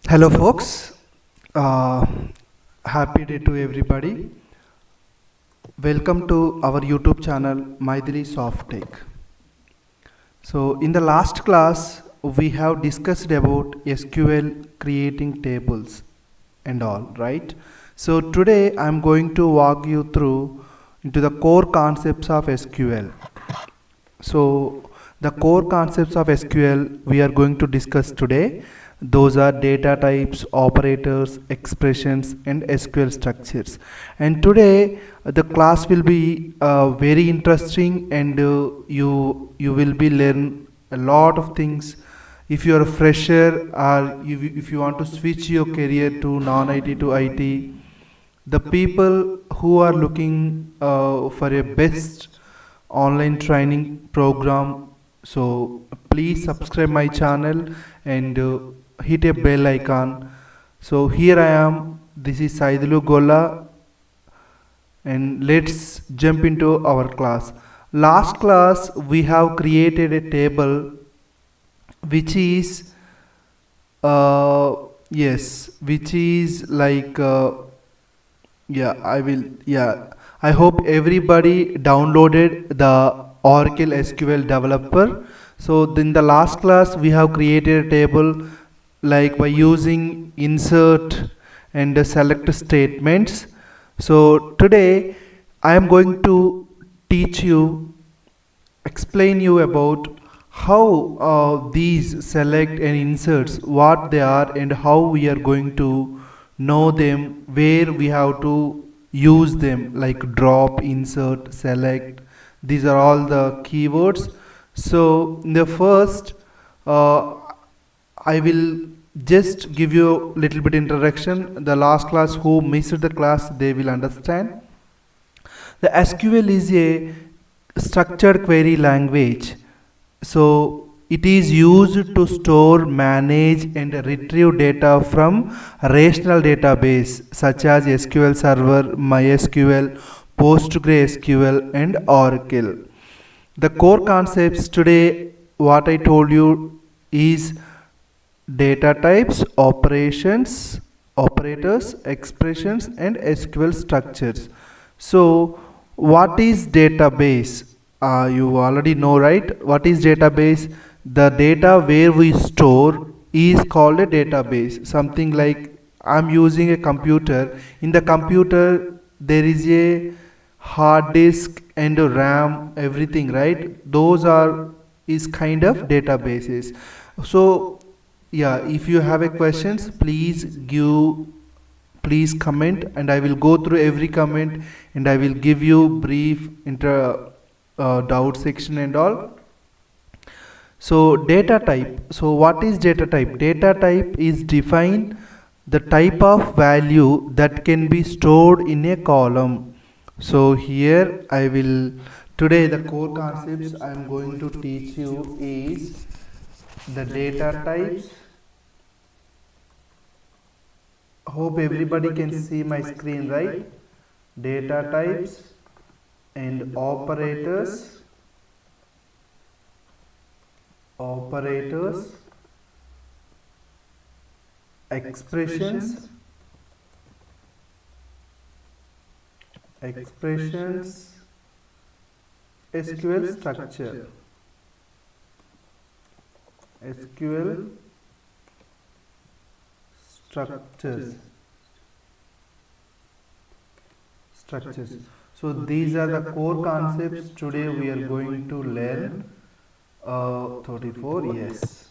Hello, folks. Uh, Happy day to everybody. Welcome to our YouTube channel, Maithili Soft Tech. So, in the last class, we have discussed about SQL creating tables and all, right? So, today I'm going to walk you through into the core concepts of SQL. So the core concepts of SQL we are going to discuss today. Those are data types, operators, expressions, and SQL structures. And today the class will be very interesting, and you will be learn a lot of things. If you are a fresher or if you want to switch your career to non-IT to IT, the people who are looking for a best online training program, so please subscribe my channel and hit a bell icon. So here I am, this is Saidulu Gola, and let's jump into our class. Last class we have created a table which is yes, which is like yeah, I will. Yeah, I hope everybody downloaded the Oracle SQL developer. So in the last class we have created a table like by using insert and select statements. So today I am going to teach you, explain you about how these select and inserts, what they are and how we are going to know them, where we have to use them, like drop, insert, select. These are all the keywords. So in the first, uh, I will just give you a little bit introduction. The last class, who missed the class, they will understand. The SQL is a structured query language. So it is used to store, manage and retrieve data from relational database such as SQL Server, MySQL, PostgreSQL and Oracle. The core concepts today, what I told you, is data types, operations, operators, expressions and SQL structures. So what is database? You already know, right? What is database? The data where we store is called a database. Something like I'm using a computer. In the computer there is a hard disk and a RAM, everything, right? Those are is kind of databases. So yeah, if you have a questions, please comment and I will go through every comment and I will give you brief doubt section and all. So data type. So what is data type? Data type is define the type of value that can be stored in a column. So here I will, today the core concepts I am going to teach you is the data types. Hope everybody can see my screen, right? Data types and operators, expressions, SQL structure, SQL structures. So these are the core concepts today we are going to learn. 34, yes.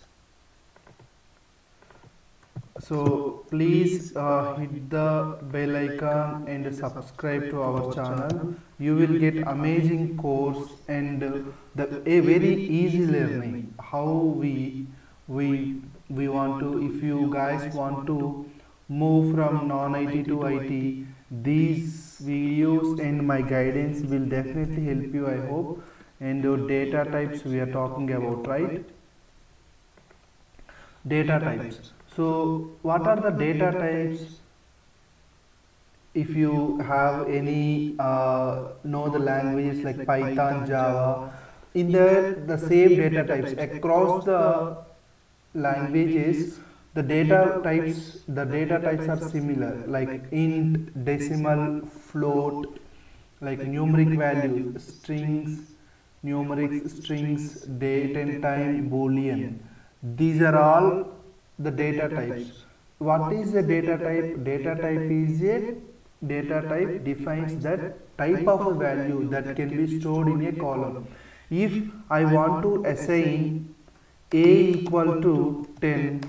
So please hit the bell icon and subscribe to our channel. You will get amazing course and a very easy learning. How we want to, if you guys want to move from non-IT to IT, these videos and my guidance will definitely help you, I hope. And data types we are talking about, right? Data types. So what are the data types? If you have any know the languages like Python, Java, in the same data types across the languages, The data types are similar, like int, decimal, float, like numeric values, strings, numerics, strings, date and time, boolean. These are all the data types. What is a data type? Data type defines that type of a value that can be stored in a column. If I want to assign a equal to 10,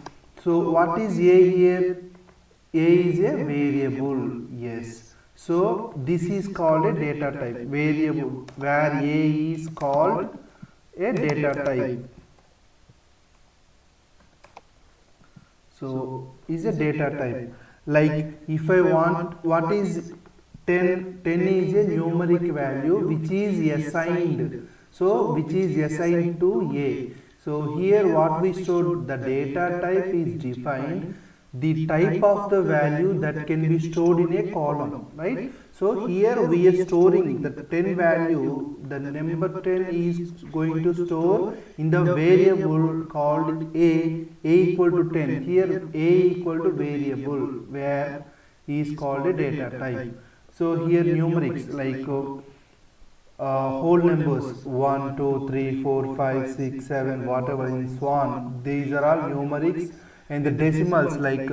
so what is a here? A is a variable. Yes, so this is called a data type, variable, where a is called a data type. So is a data type. Like if I want, what is 10? 10 is a numeric value which is assigned. So which is assigned to a. So here what we showed, the data type is defined, the type of the value that can be stored in a column, right? So here we are storing the 10 value, the number 10 is going to store in the variable called a equal to 10. Here a equal to variable, where is called a data type. So here numerics, like whole numbers 1, 2, 3, 4, 5, 6, 7, whatever, and so on, these are all numerics. And the decimals, like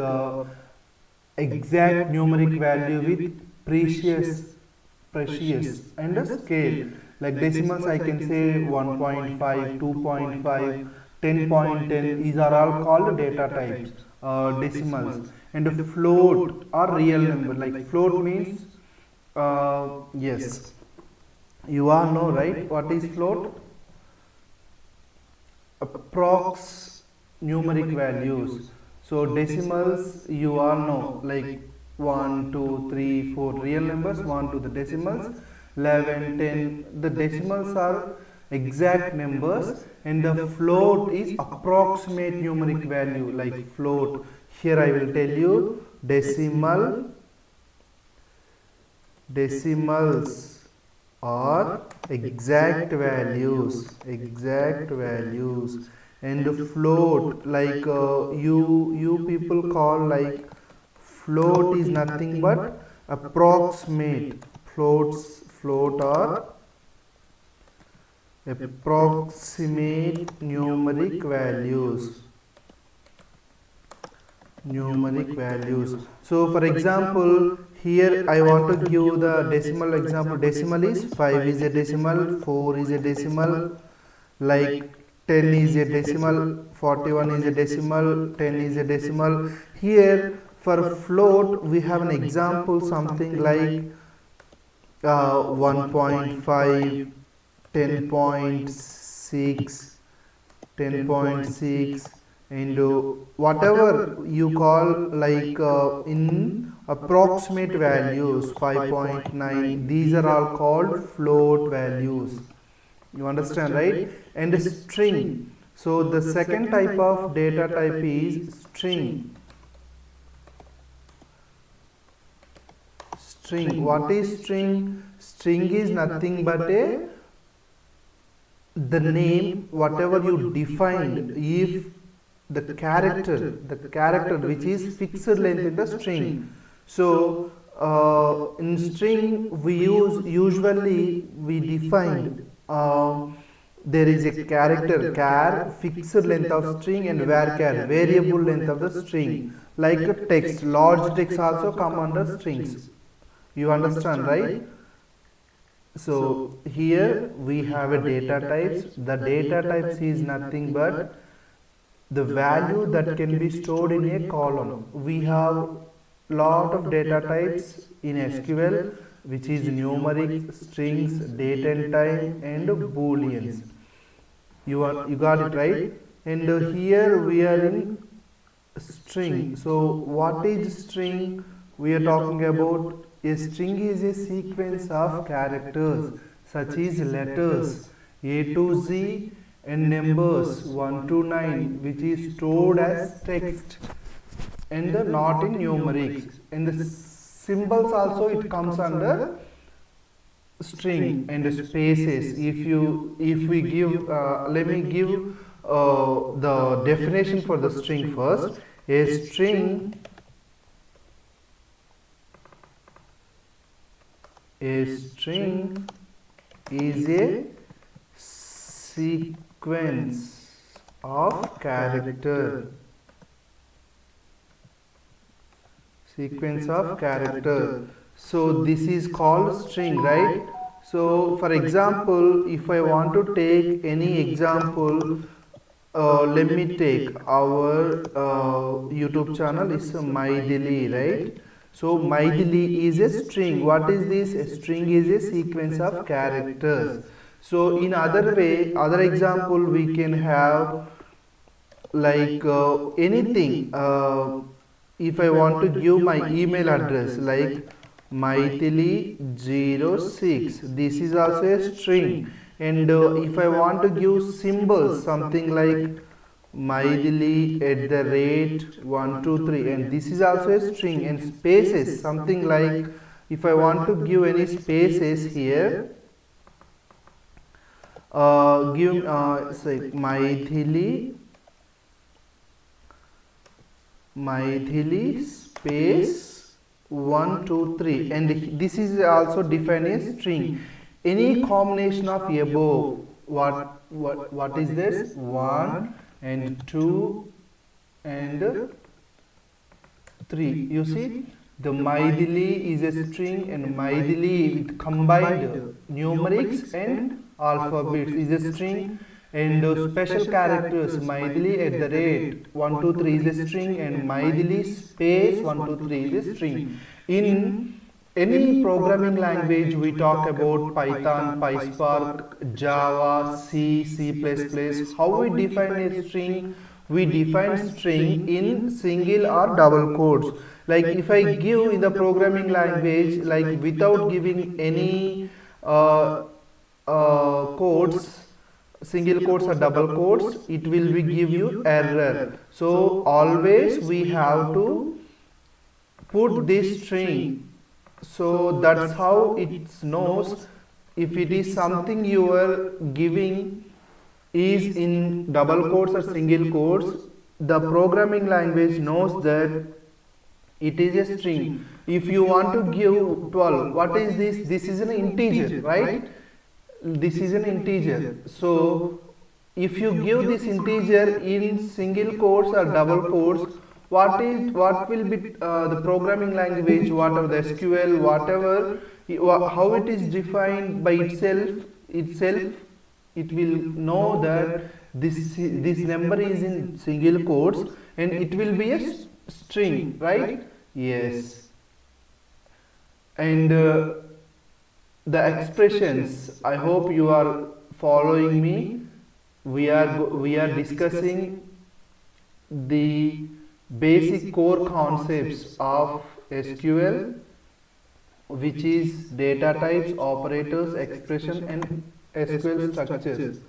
exact numeric value with precious and a scale. Like decimals, I can say 1.5, 2.5, 10.10. These are all called data types, decimals. And a float or real number. Like float means, yes, you all know, right? What is float? Approx numeric values. So decimals, you all know, like 1, 2, 3, 4 real numbers, 1 to the decimals, 11, 10. The decimals are exact numbers, and the float is approximate numeric value, like float. Here I will tell you, decimals are exact values, and float, like you people call, like float is nothing but approximate. Float are approximate numeric values. So for example, here I want to give the decimal example. Decimal is 5 is a decimal, 4 is a decimal, like 10 is a decimal, 41 is a decimal, 10 is a decimal. Here for float we have an example, something like 1.5, 10.6, 10.6, and whatever you call, like in approximate values, 5.9. These are all called float values. You understand, right? And a string. So the second type of data type is string. What is string? String is nothing but the name, whatever you defined. If the character which is fixed length in the string. So in string we usually defined, there is a character char, fixed length of string, and varchar, variable length of the string. Like a text, large text also come under strings. You understand, right? So here we have a data types. The data types is nothing but the value that can be stored in a column. We have lot of data types in SQL, which is numeric, strings, date and time, and booleans. You got it, right? And here we are in string. So what is string? We are talking about a string is a sequence of characters such as letters A to Z and numbers 1 to 9, which is stored as text and not in numerics. And the symbols also, it comes under string, and spaces. If we give, let me give the definition for the string first. A string is a sequence of character. So this is called string, right? So for example, if I want to take any example, let me take our YouTube channel is Maithili, right? So Maithili is a string. What is this? A string is a sequence of characters. So in other example, we can have like anything. If I want to give my email address like Maithili06, this is also a string. And if I want to give symbols, something like Maithili at the rate 123, and this is also a string. And spaces, something like if I want to give any spaces here, give say Maithili space 123, and this is also defined as string. Any combination of above, what is this? 1 and 2 and 3. You see, the Maithili is a string, and Maithili with combined numerics and alphabets is a string. And special characters, Maithili at the rate 123 is a string, and Maithili space 123 is a string. In any programming language, we talk about Python, PySpark, Java, C, C++. How we define a string? We define string in single or double quotes. Like if I give in the programming language, like without giving any quotes, single quotes or double quotes, it will be give you error. So always we have to put this string. So that's how it knows if it is something you are giving is in double quotes or single quotes. The programming language knows that it is a string. If you want to give 12, what is this? This is an integer, right? This is an integer. So if you give this integer in single quotes or double quotes, what will be the programming language, whatever the SQL, whatever, how it is defined by itself, it will know that this number is in single quotes and it will be a string, right? Yes. And the expressions, I hope you are following me. We are discussing the basic core concepts of SQL, which is data types, operators, expression, and SQL structures,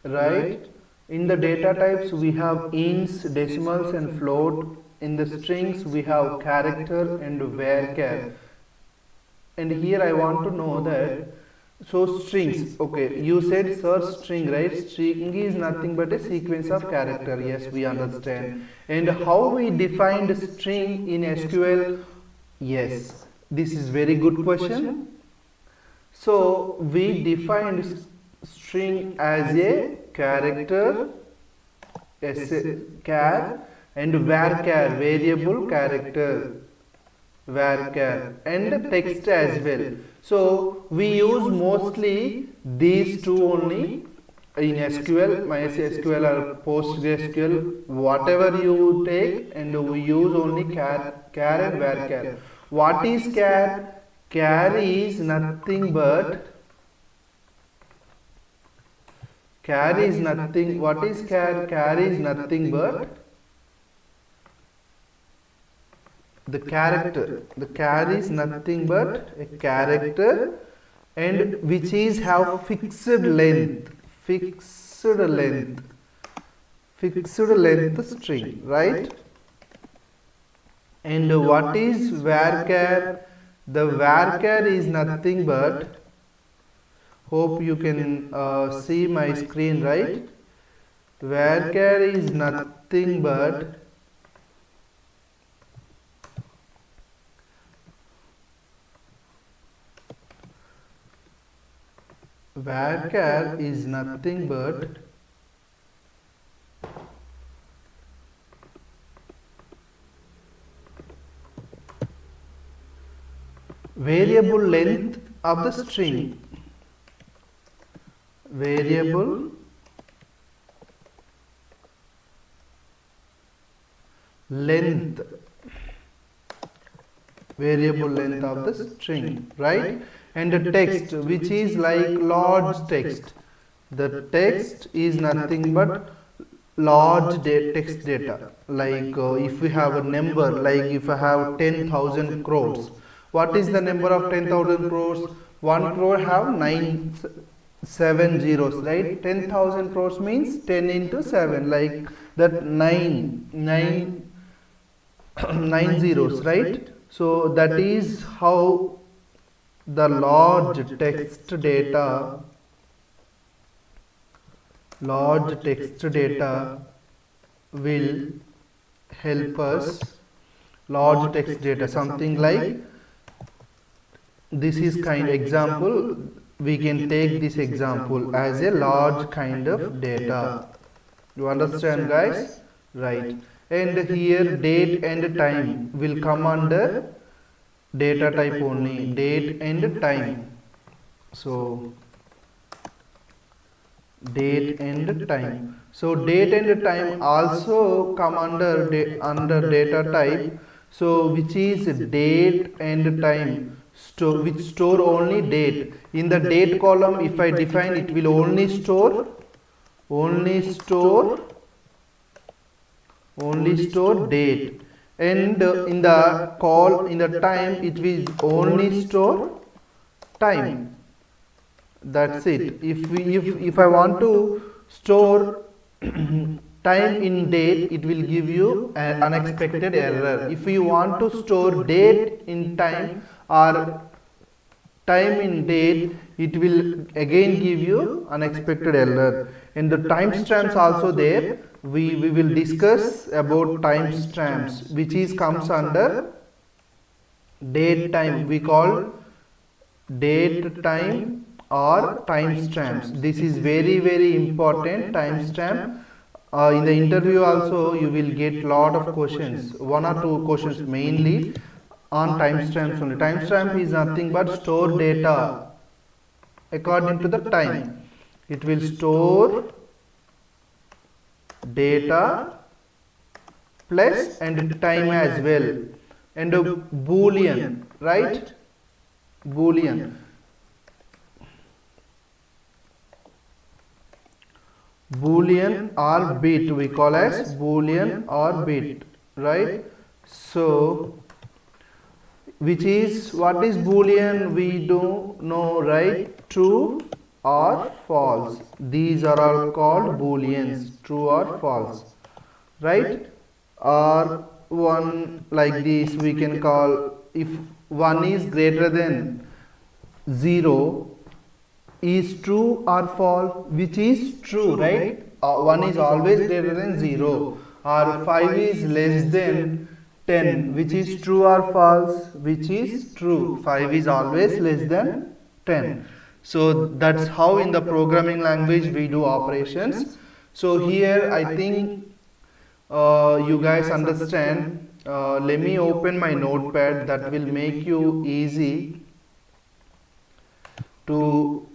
right? In the data types we have ints, decimals, and float. In the strings we have character and varchar. And here I want to know that, so strings, okay, you said sir string, right? String is nothing but a sequence of character. Yes, we understand. And how we defined string in SQL? Yes, this is very good question. So we defined string as a character, char, and varchar, variable character, varchar, and text as well. So we use mostly these two only in SQL, MySQL or PostgreSQL, whatever you take, and we use only char and varchar. What is char? Char is nothing but what is char? Char is nothing but the character. The char is nothing but a character, and which is have fixed length string, right? And what is varchar? The varchar is nothing but, hope you can see my screen, right? Varchar is nothing nothing but VARCHAR is nothing but variable length of the string. Variable length. Variable length of the string, right? And the text, which is like large text. The text is nothing but large text data. Like if we have a number, like if I have 10,000 crores, what is the number of 10,000 crores? 1 crore have 7 zeros, right? 10,000 crores means 10 into 7, like that 9 zeros, right? So that is how the large text data will help us. Large text data, something like this is kind example. We can take this example as a large kind of data. You understand, guys? Right. And here date and time will come under data type only. Date and time. So date and time. So date and time also come under data type. So which is date and time, which store only date. In the date column, if I define, it will only store date, and in the time, it will only store time. That's it. If I want to store time in date, it will give you an unexpected error. If you want to store date in time or time in date, it will again give you unexpected error. And the timestamps also there. We will discuss about timestamps, which is comes under date time. We call date time or timestamps. This is very important. Timestamp. In the interview also you will get lot of questions, 1 or 2 questions mainly on timestamps only. Timestamp is nothing but store data according to the time. It will store data plus and time as well, and a boolean, right? Boolean or bit, we call as boolean or bit, right? So which is, what is boolean? We don't know, right? True or false. These are all called booleans, true or false, right? Or one like this we can call, if 1 is greater than 0, is true or false, which is true, right? 1 is always greater than 0, or 5 is less than 10, which is true or false, which is true. 5 is always less than 10. So that's how in the programming language we do operations. So here I think you guys understand. Let me open my notepad. That will make you easy to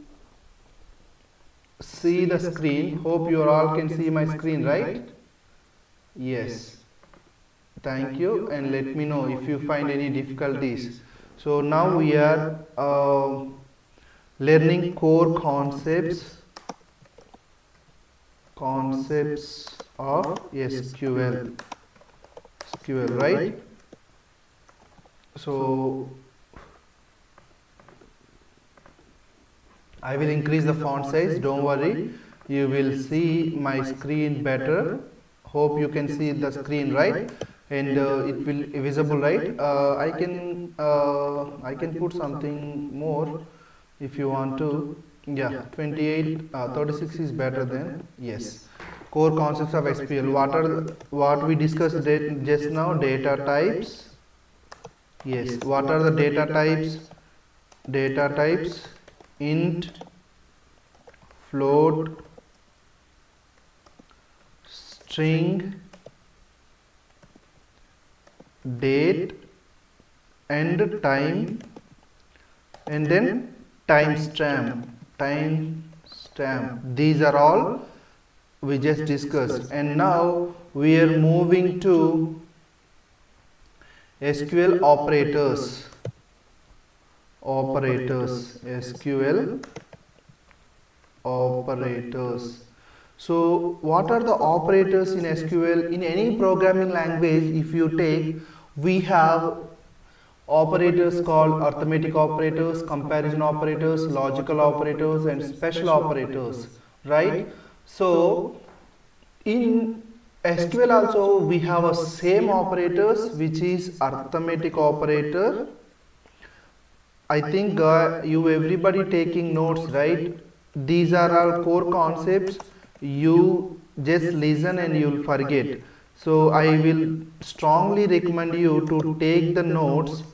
see the screen. Hope you all can see my screen, right? Yes. Thank you, and let me know if you find any difficulties. So now we are learning core concepts of SQL, right? So I will increase the font size, don't worry, you will see my screen better. Hope you can see the screen, right? And it will be visible, right? I can put something more if you want to. Yeah, 28 36 is better than, yes. core concepts of SQL. What we discussed just now? Data types. Yes. What are the data types? Data types: int, float, string, date, and time, and then timestamp. These are all we just discussed, and now we are moving to SQL operators. SQL operators. So what are the operators in SQL? In any programming language, if you take, we have operators called arithmetic operators, comparison operators, logical operators, and special operators, right? So in SQL also we have a same operators, which is arithmetic operator. I think you everybody taking notes, right? These are all core concepts. You just listen and you'll forget. So I will strongly recommend you to take the notes,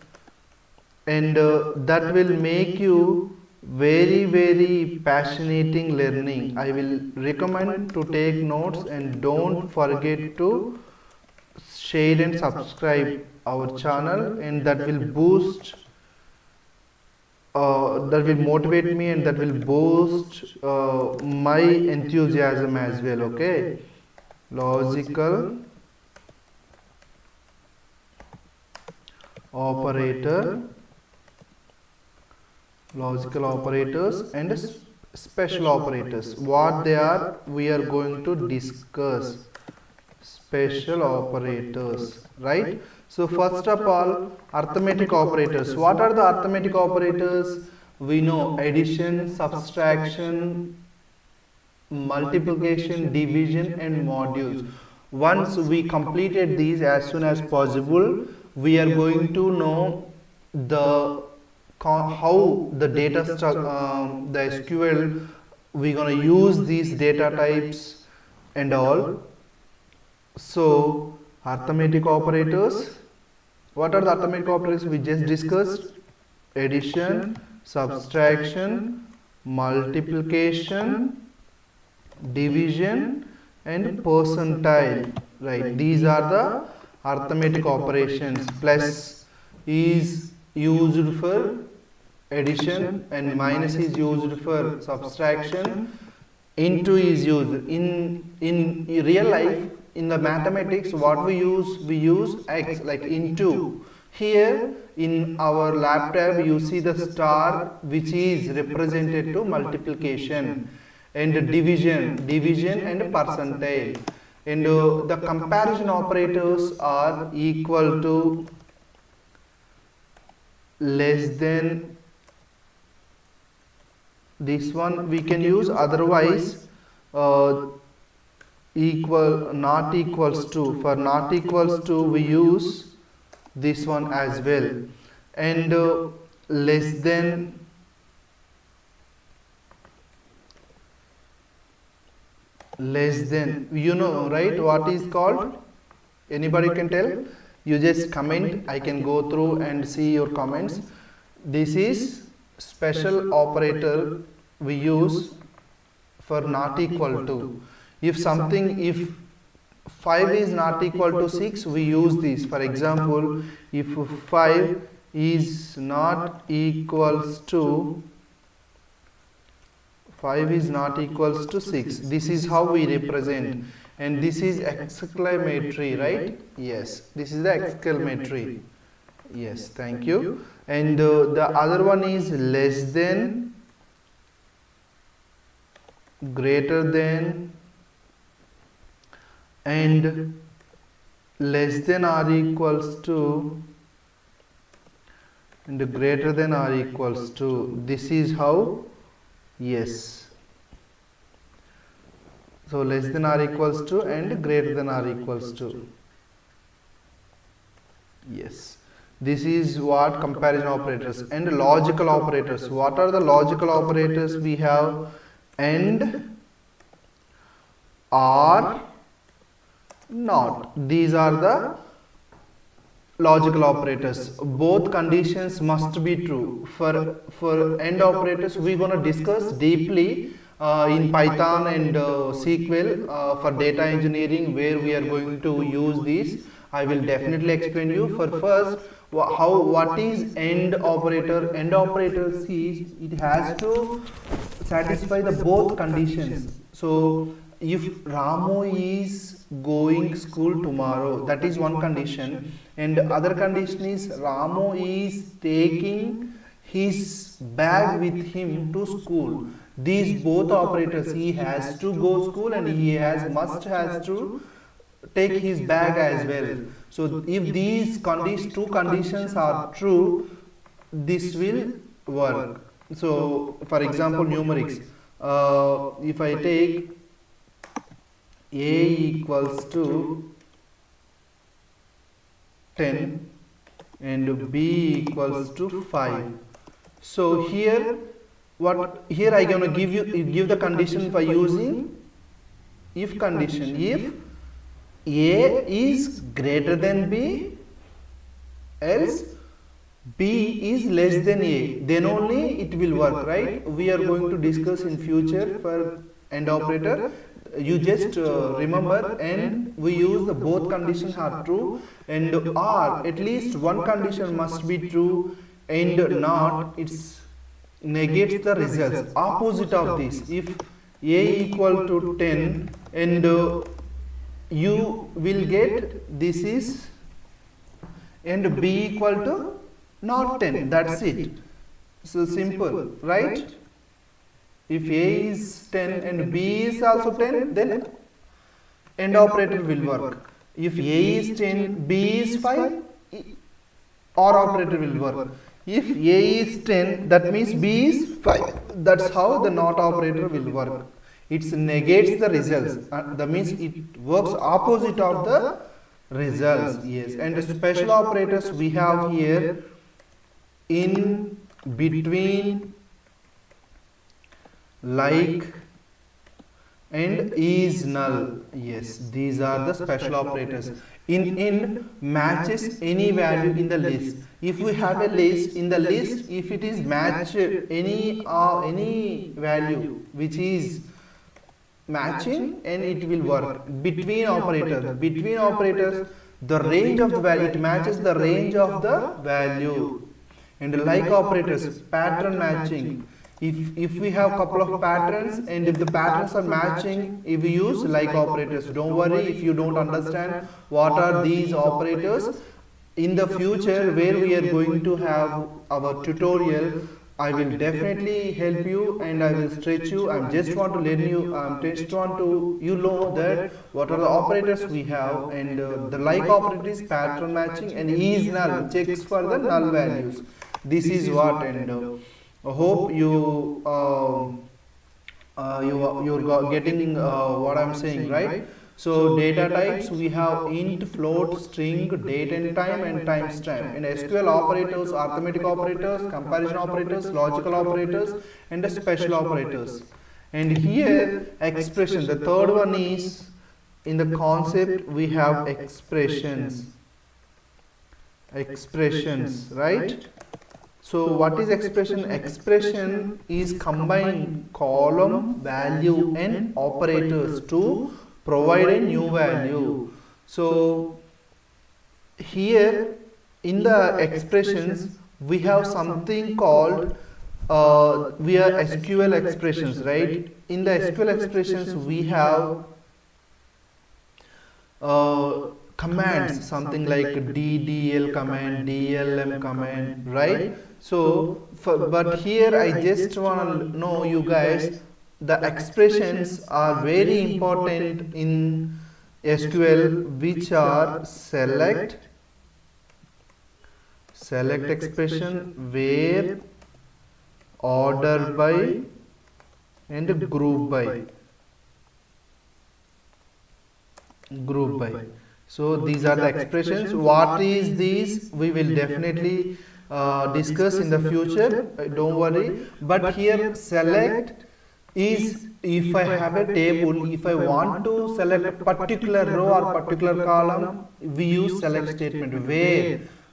and that will make you very passionating learning. I will recommend to take notes, and don't forget to share and subscribe our channel, and that will boost that will motivate me, and that will boost my enthusiasm as well. Okay, logical operator, logical operators, and special operators. What they are, we are going to discuss. Special operators, right? So first of all, arithmetic operators. What are the arithmetic operators? We know addition, subtraction, multiplication, division, and modules. Once we completed these as soon as possible, we are going to know the how the data the SQL we're gonna use these data types and all. So arithmetic operators. What are the arithmetic operators we just discussed? Addition, subtraction, multiplication, division, and percentile. Right. These are the arithmetic operations. Plus is used for addition, and minus is used for subtraction. Into is used in real life. In the mathematics, what we use x, like into. Here in our laptop you see the star, which is represented to multiplication, and division and percentile. And the comparison operators are equal to, less than. This one we can use, otherwise equal, not equals to. For not equals to we use this one as well. And less than, you know, right, what is called? Anybody can tell? You just comment, I can go through and see your comments. This is special operator we use for not equal to. If 5 is not equal to 6, we use this. For example, if 5 is not equals to 6, this is how we represent. And this is exclamatory, right? Yes, this is the exclamatory. Yes, thank you. And the other one is less than, greater than, and less than or equals to, and greater than or equals to. This is how. Yes, so less than or equals to and greater than or equals to. Yes, this is what comparison operators. And logical operators. What are the logical operators we have? And, or not. These are the logical operators. Both conditions must be true. For end operators, we're going to discuss deeply in Python and SQL for data engineering, where we are going to use these. I will definitely explain you. For first, what is end operator? End operator, see, it has to satisfy the both conditions. So if Ramu is going school tomorrow, that is one condition, and other condition is Ramu is taking his bag with him to school. These both operators, he has to go school and he has to take his bag as well. So if these two conditions are true, this will work. So for example, numerics, if I take a equals to 10 and b equals to 5. So here I gonna give the condition by using if condition. If a is greater than b, else b is less than a, then only it will work, right? We are going to discuss in future for AND operator. You just remember, and we use the both conditions are true, and or at least one condition must be true and not, it's negates the results. Opposite of this, if a equal to 10 and you will get this is, and b equal to not 10, that's it. So simple, right? If a is 10 and b is also 10, then AND operator will work. If a is 10, b is 5, OR operator will work. If a is 10, that means b is 5. That's how the NOT operator will work. It negates the results. That means it works opposite of the results. Yes. And the special operators we have here in between, like and is null. Yes, these are the special operators. In matches any value in the list. If we have a list, in the list, if it is matched any value which is matching, and it will work. Between operators, the range of the value, it matches the range of the value. And like operators, pattern matching. If we have couple of patterns and if the patterns are matching, if we use like operators. Don't worry if you don't understand what are these operators. In the future, where we are going to have our tutorial, I will definitely help you and I will stretch you. I just want to let you, just want to know that what are the operators we have, and the like operator is pattern matching, and is null, checks for the null values. This is what, and I hope you're getting what I'm saying, right? So data types, we have int, float, string, date and time, and timestamp. In SQL, operators, arithmetic operators, comparison operators, logical operators, and the special operators. And here expression, the third one is, in the concept we have expressions, right? So what is expression? Expression is combine column, value and operators to provide a new value. So here in the expressions we have something called we are SQL expressions, right? In the SQL expressions we have commands, something like DDL command, DLM command, right? So but here I just want to know you guys, the expressions are very important in SQL, which are select expression, where, order by and group by. So these are the expressions. What is these? We will definitely discuss in the future. Don't worry. But here select is if I have a table, if I want to select a particular row or particular column, we use select statement.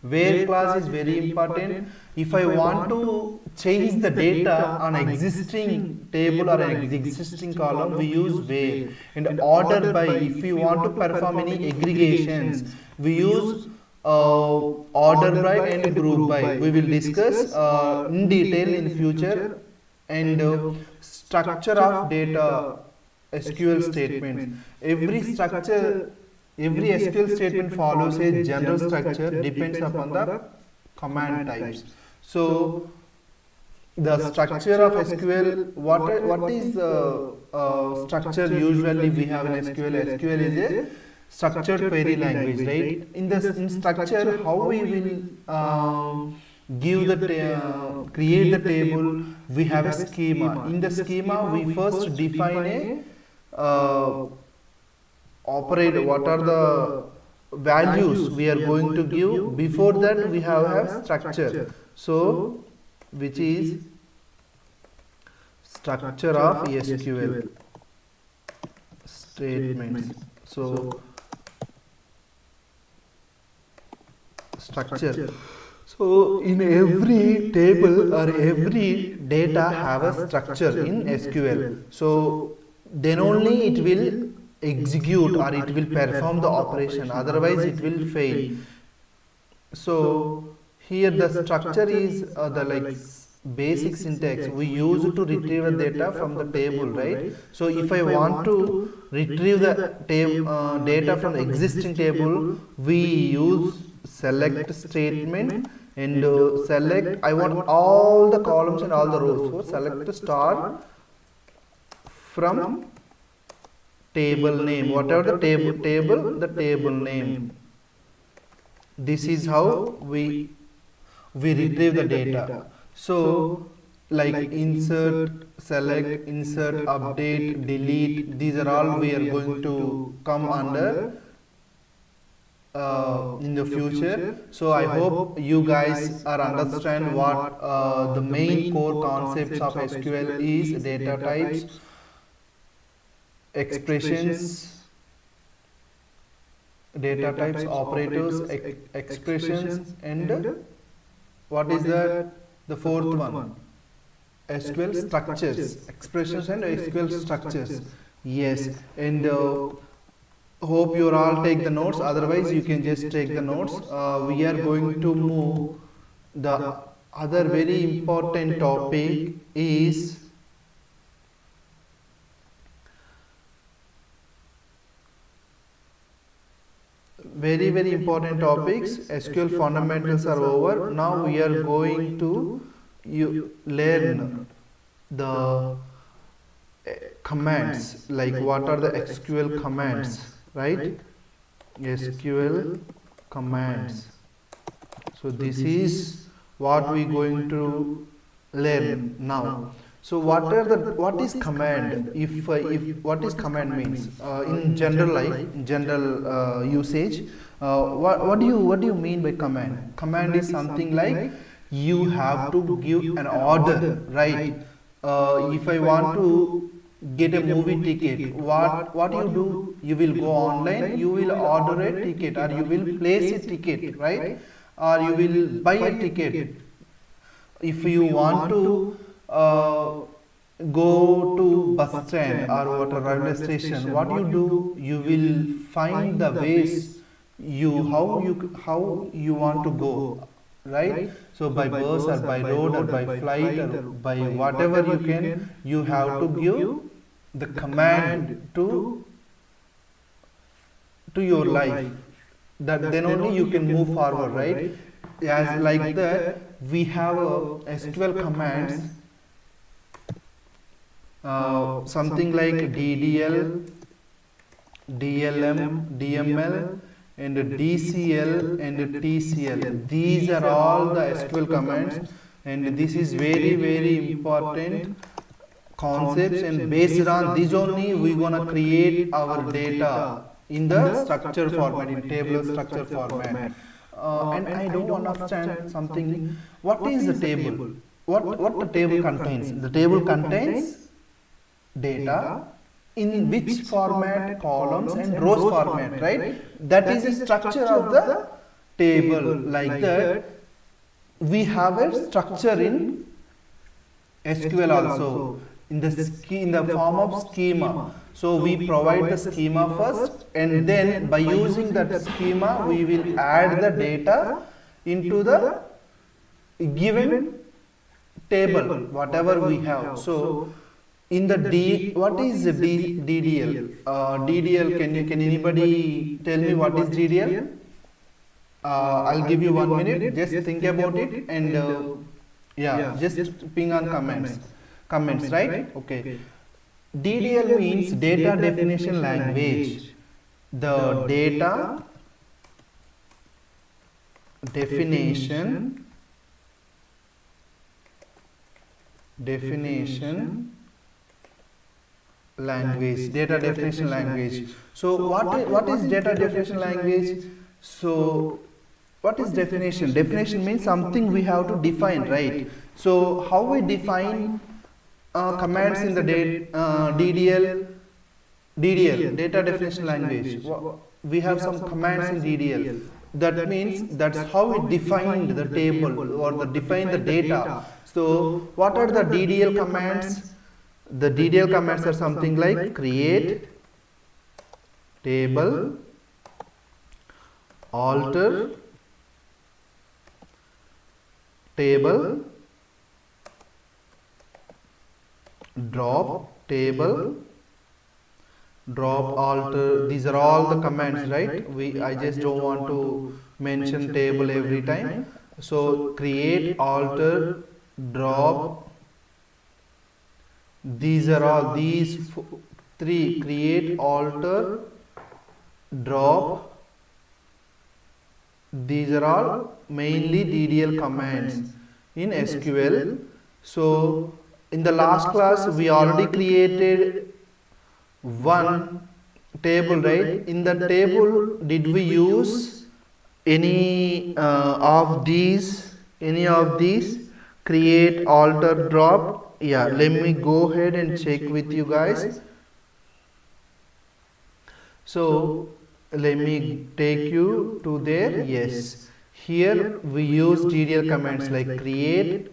Where clause is very important. If I want to change the data on existing table or an existing column, we use where. And order by, if we want to perform any aggregations, we use order by and group by. We will discuss in detail in future. And structure of data SQL statements. Every SQL statement follows a general structure, depends upon the command types. So the structure of SQL, what is the structure usually we have in SQL? SQL is a structured query language, right? In structure, how we will create the table, we have a schema. In the schema, we first define a operator, what are the values we are going to give. Before that, we have structure. So, which is structure of SQL statements. So, structure. So in every table or every data have a structure in SQL. So then only it will execute or it will perform the operation, otherwise it will fail. So here the structure is the basic syntax we use to retrieve the data from the table, right? So if I want to retrieve the data from the existing table, we use select statement and select. I want all the columns and all the rows. So select star from table name, whatever the the table name. This is how we retrieve the data. So like insert, select, insert, update, delete, these are all we are going to come under in the future. So I hope you guys are understand what the main core concepts of SQL is: data types, expressions, data types, operators, expressions, and what is that? The fourth one, SQL structures, expressions and SQL structures. Yes, and hope you all take the notes, otherwise you can just take the notes. We are going to move. The other very important topic is very important topics. SQL fundamentals are over. Now we are going to learn the commands, like what are the SQL commands, right? SQL commands. So this is what we going to learn now. So what is command? If what is command means in general life, in general usage, what do you mean by command? Command is something like you have to give an order, right? If I want to get a movie ticket, what you do? You will go online, you will order a ticket, or you will place a ticket, right? Or you will buy a ticket. If you want to go to bus stand or what a railway station, what you do? You will find the ways how you want to go, right? So by bus or by road or by flight or by whatever you can, you have to give the command to your life. That then only you can move forward, right? As like that, we have SQL commands, something like DDL, DLM, DML, and DCL and TCL. These are all the SQL commands, and this is very important concepts, and based on these only we gonna create our data in the structure format, in tabular structure format. And I don't understand something. What is the table? What the table contains? The table contains data in which format, columns and rows format, right? That is the structure of the table. Like that, we have a structure in SQL also in the form of schema. So we provide the schema first, and then by using that schema we will add the data into the given table whatever we have. So in the what is the DDL? DDL, can anybody tell me what is DDL? I'll give you 1 minute. Just think about it, and yeah, just ping on comments, right? Okay. DDL means data definition language. The data definition language. Data definition language. So what is data definition language? So what is definition? Definition means something we have to define, right? So how we define commands in the DDL, data definition language. We have some commands in DDL. That means that's how we defined the table or define the data. So what are the DDL commands? The DDL commands are something like create table, alter table, drop table, drop, alter. These are all the commands, right? I just don't want to mention table every time. So create, alter, drop. These are all these three: create, alter, drop. These are all mainly DDL commands in SQL. So in the last class we already created one table, right? In the table, did we use any of these? Create, alter, drop? Yeah, let me go ahead and check with you guys. So let me take you to there. Yes, here we use DDL commands like create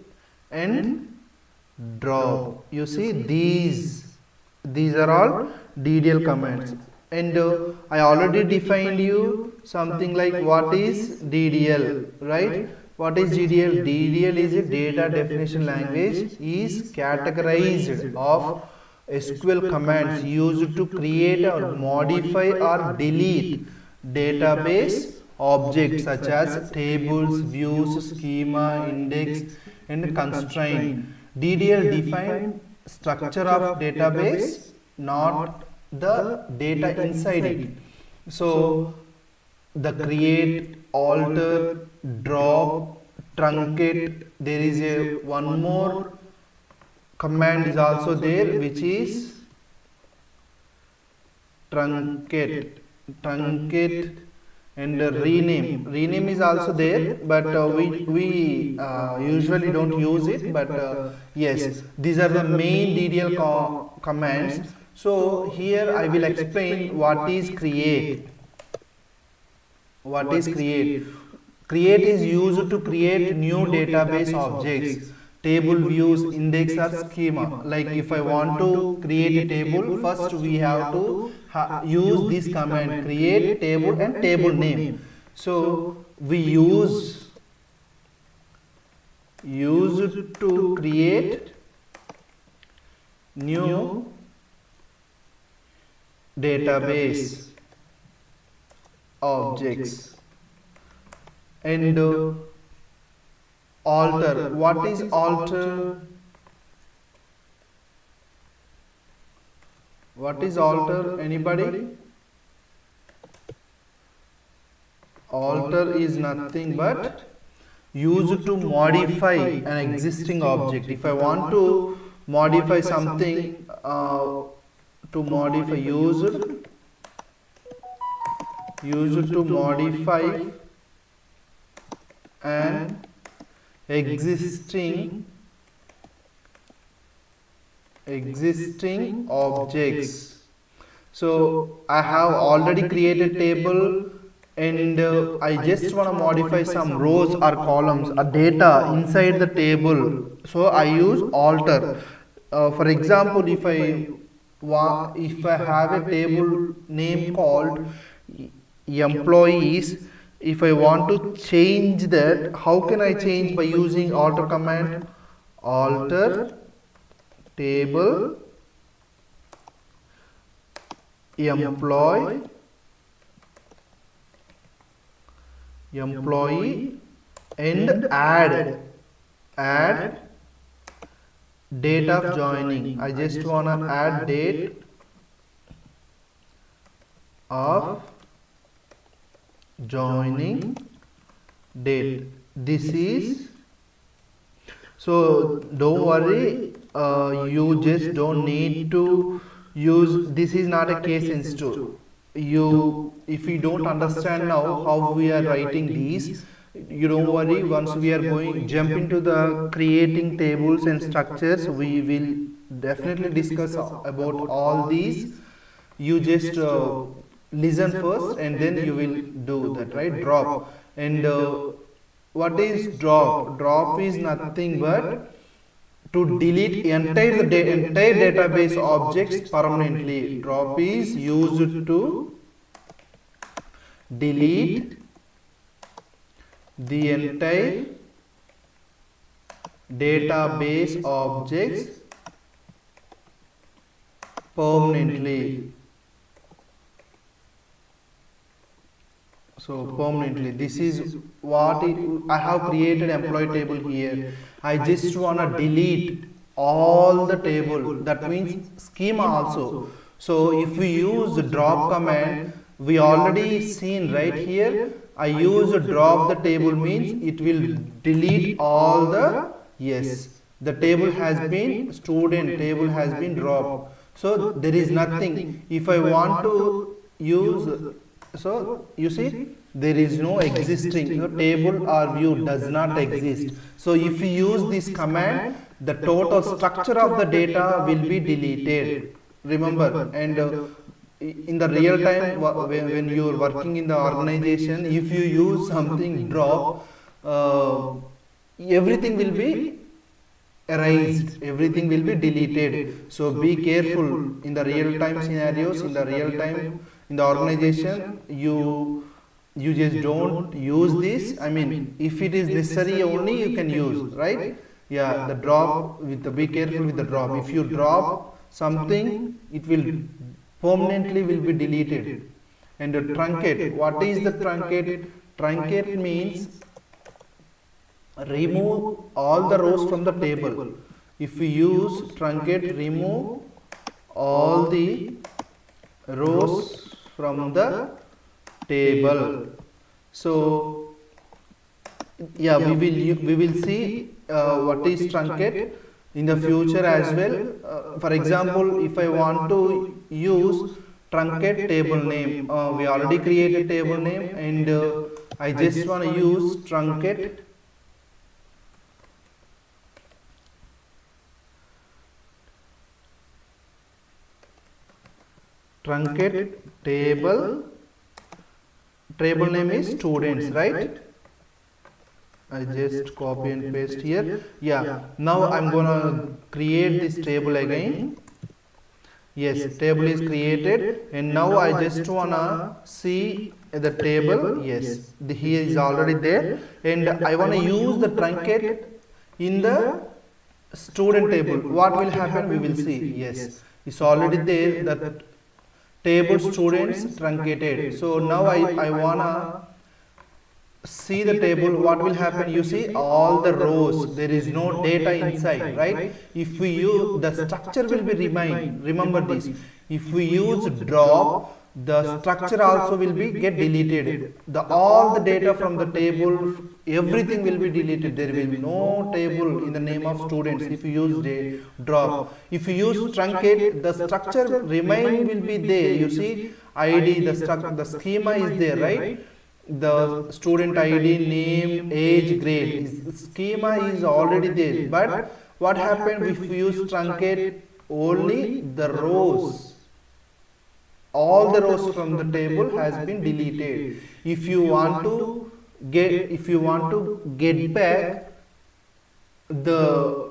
and drop. You see, these are all DDL commands, and I already defined you something like what is DDL, right? What is DDL? DDL is a data definition language, is categorized of SQL commands used to create or modify or delete database objects such as tables, views, schema, index and constraint. DDL define structure of database, not the data inside it. So the create, alter, drop, truncate, there is a one more command is also there, which is truncate and rename is also there, but we usually don't use it, but yes, these are the main DDL commands. So here I will explain what is create. Create is used to create new database objects, table, views, index or schema. Like if I want to create a table, first we have to use this command, create table and table name. So we use to create new database objects. And alter, what is alter? What is alter? Anybody? Alter is nothing but used to modify an existing object. If I want to modify something, used to modify an existing existing objects. So I have already created table, and I just want to modify some rows or columns or data inside the table. So I use alter. For example, if I have a table name called employees, if I want to change that, how can I change? By using alter command. Alter table employee and add date of joining. I just wanna add date of joining date. This is, so don't worry, you just don't need to use, this is not a case sensitive. If you don't understand now how we are writing these, you don't worry. Once we are going jump into the creating tables and structures, we will definitely discuss about all these. You just listen first and then you will do that, right? Drop. And what is drop? Drop is nothing but to delete entire database objects permanently. Drop is used to delete the entire database objects permanently. So permanently, this is what I have created employee table here. I just wanna delete all the table. That means schema also. So if we use the drop command, we already seen right here. I use drop the table means it will delete all the, yes, the table has been, student table has been dropped. So there is nothing. If I want to use, so you see there is no existing, no table or view does not exist. So if you use this command, the total structure of the data will be deleted. Remember, and in the real time when you are working in the organization, if you use something drop, everything will be erased, everything will be deleted. So be careful in the real time scenarios, in the real time in the organization, you just don't use this. I mean, if it is necessary only you can use, right? Yeah, the drop, with the, be careful with the drop. If you drop something, it will permanently will be deleted. And the truncate, what is the truncate? Truncate means remove all the rows from the table. If we use truncate, remove all the rows from the table. So yeah, we will see what is truncate in the future as well. For example, if I want to use truncate table name, we already created table name, and I just want to use truncate table name is students, right? I just copy and paste here. Yeah, now I'm gonna create this table again. Yes, table is created, and now I just wanna see the table. Yes, here is already there, and I wanna use the truncate in the student table. What will happen? We will see. Yes, it's already there. That table students truncated. So now I wanna see the table. What will happen? You see all the rows, there is no data inside, right? If we use, the structure will be remain. Remember this, if we use drop, the structure also will be get deleted. All the data from the table, everything will be deleted. There will be no table in the name of students if you use drop. If you use truncate, the structure remain will be there. You see ID, the schema is there, right? The student ID, name, age, grade, schema is already there. But what happened if we use truncate? only the rows, all the rows from the table has been deleted. If you want to get back the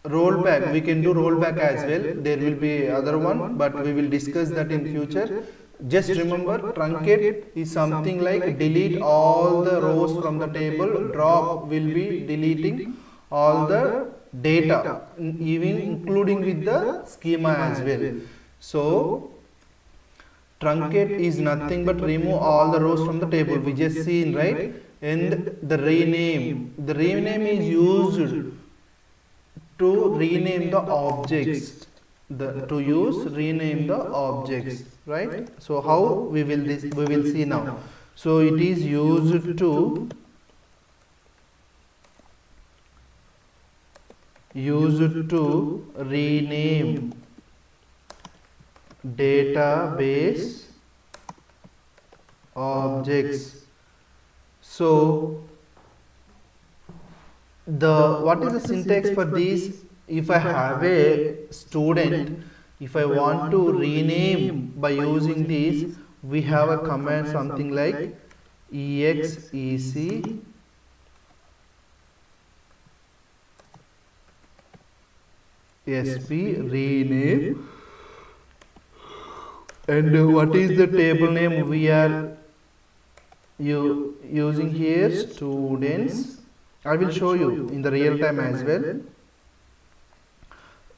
rollback, we can do rollback as well. There will be other one, but we will discuss that in future. Just remember, truncate is something like delete all the rows from the table. Drop will be deleting all the data, even including with the schema as well. So truncate is nothing but remove all the rows from the table. We just seen, right? And the rename is used to rename the objects, rename the objects, right? So how we will see now. So it is used to rename database objects. So what is the syntax for this? If I have a student, if I want to rename by using this, we have a command something like exec sp rename, and what is the table name we are using here? Students. I will show you in the real time as well.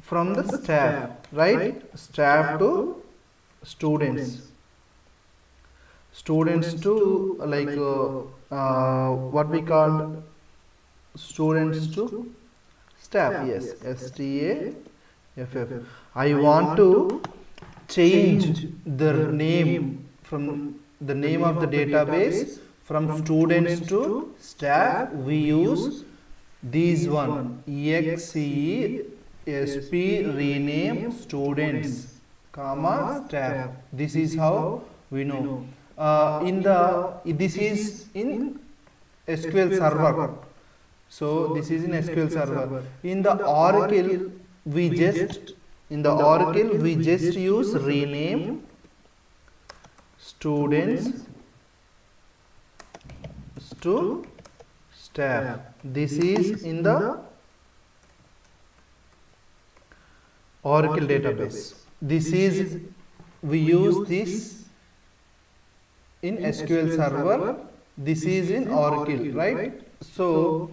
From the staff, right? Staff to students. Students to like what we call students to staff. Yes, staff. I want to change the name from the name of the database from students to staff. We use these one, exec sp rename students, comma staff. This is how we know. This is in SQL Server. So this is in SQL Server. In the Oracle, we just use rename students to staff. This is in the Oracle database. We use this in SQL Server. This is in Oracle, right? So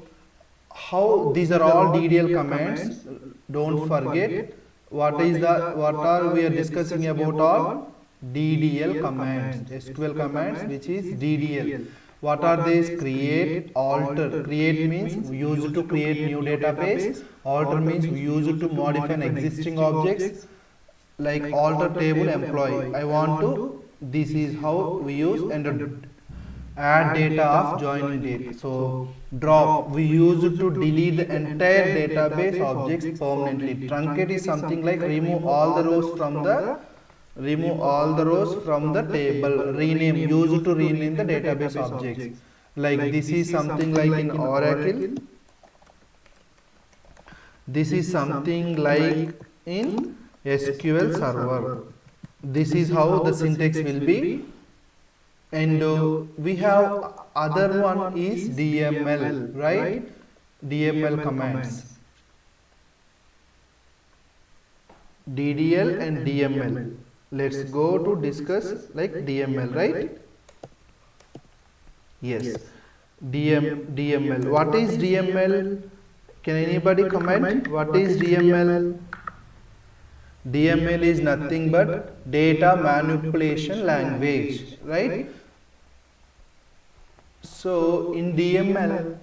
how these are all DDL commands. Don't forget what are we are discussing about all DDL commands, SQL commands, which is DDL. What are these? Create, alter. Create means we use it to create new database. Alter means we use it to modify an existing objects, like alter table employee. I want to. This is how we use, and add data of joining date. So drop, we use it to delete the entire database objects permanently. Truncate is something like remove all the rows from the table. Rename, use it to rename the database objects. Like this is something like in Oracle. This is something like in SQL Server. This is how the syntax will be. And we have other one is DML, right? DML commands. DDL and DML. Let's go to discuss like DML, right? Yes. DML. What is DML? Can anybody comment? What is DML? DML is nothing but data manipulation language, right? So in DML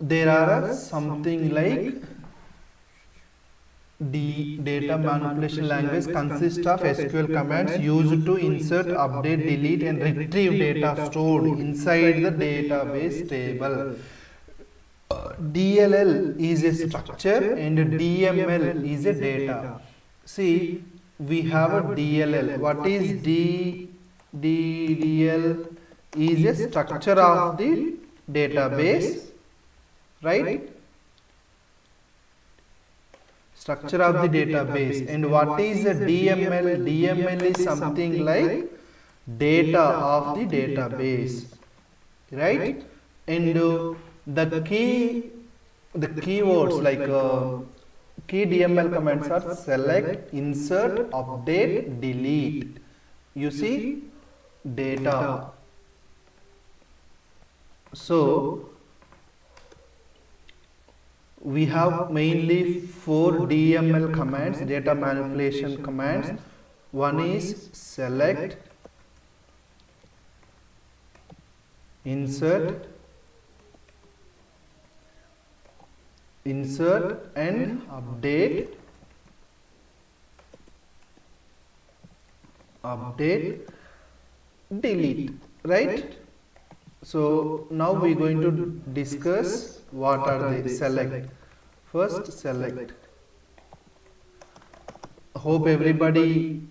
there are something like the data manipulation language consists of SQL commands used to insert, update, delete and retrieve data stored inside the database table. DLL is a structure and DML is a data. See, we have a DLL. What is DDL? Is a structure of the database, right? structure of the database. And what is a DML? DML is something like data of the database, right? And the keywords like key DML commands are select, insert, update, delete. You see, data. So we have mainly 4 DML commands, data manipulation commands. One is select, insert and update, delete, right? So now we are going to discuss what are they. Select. First, select. Hope everybody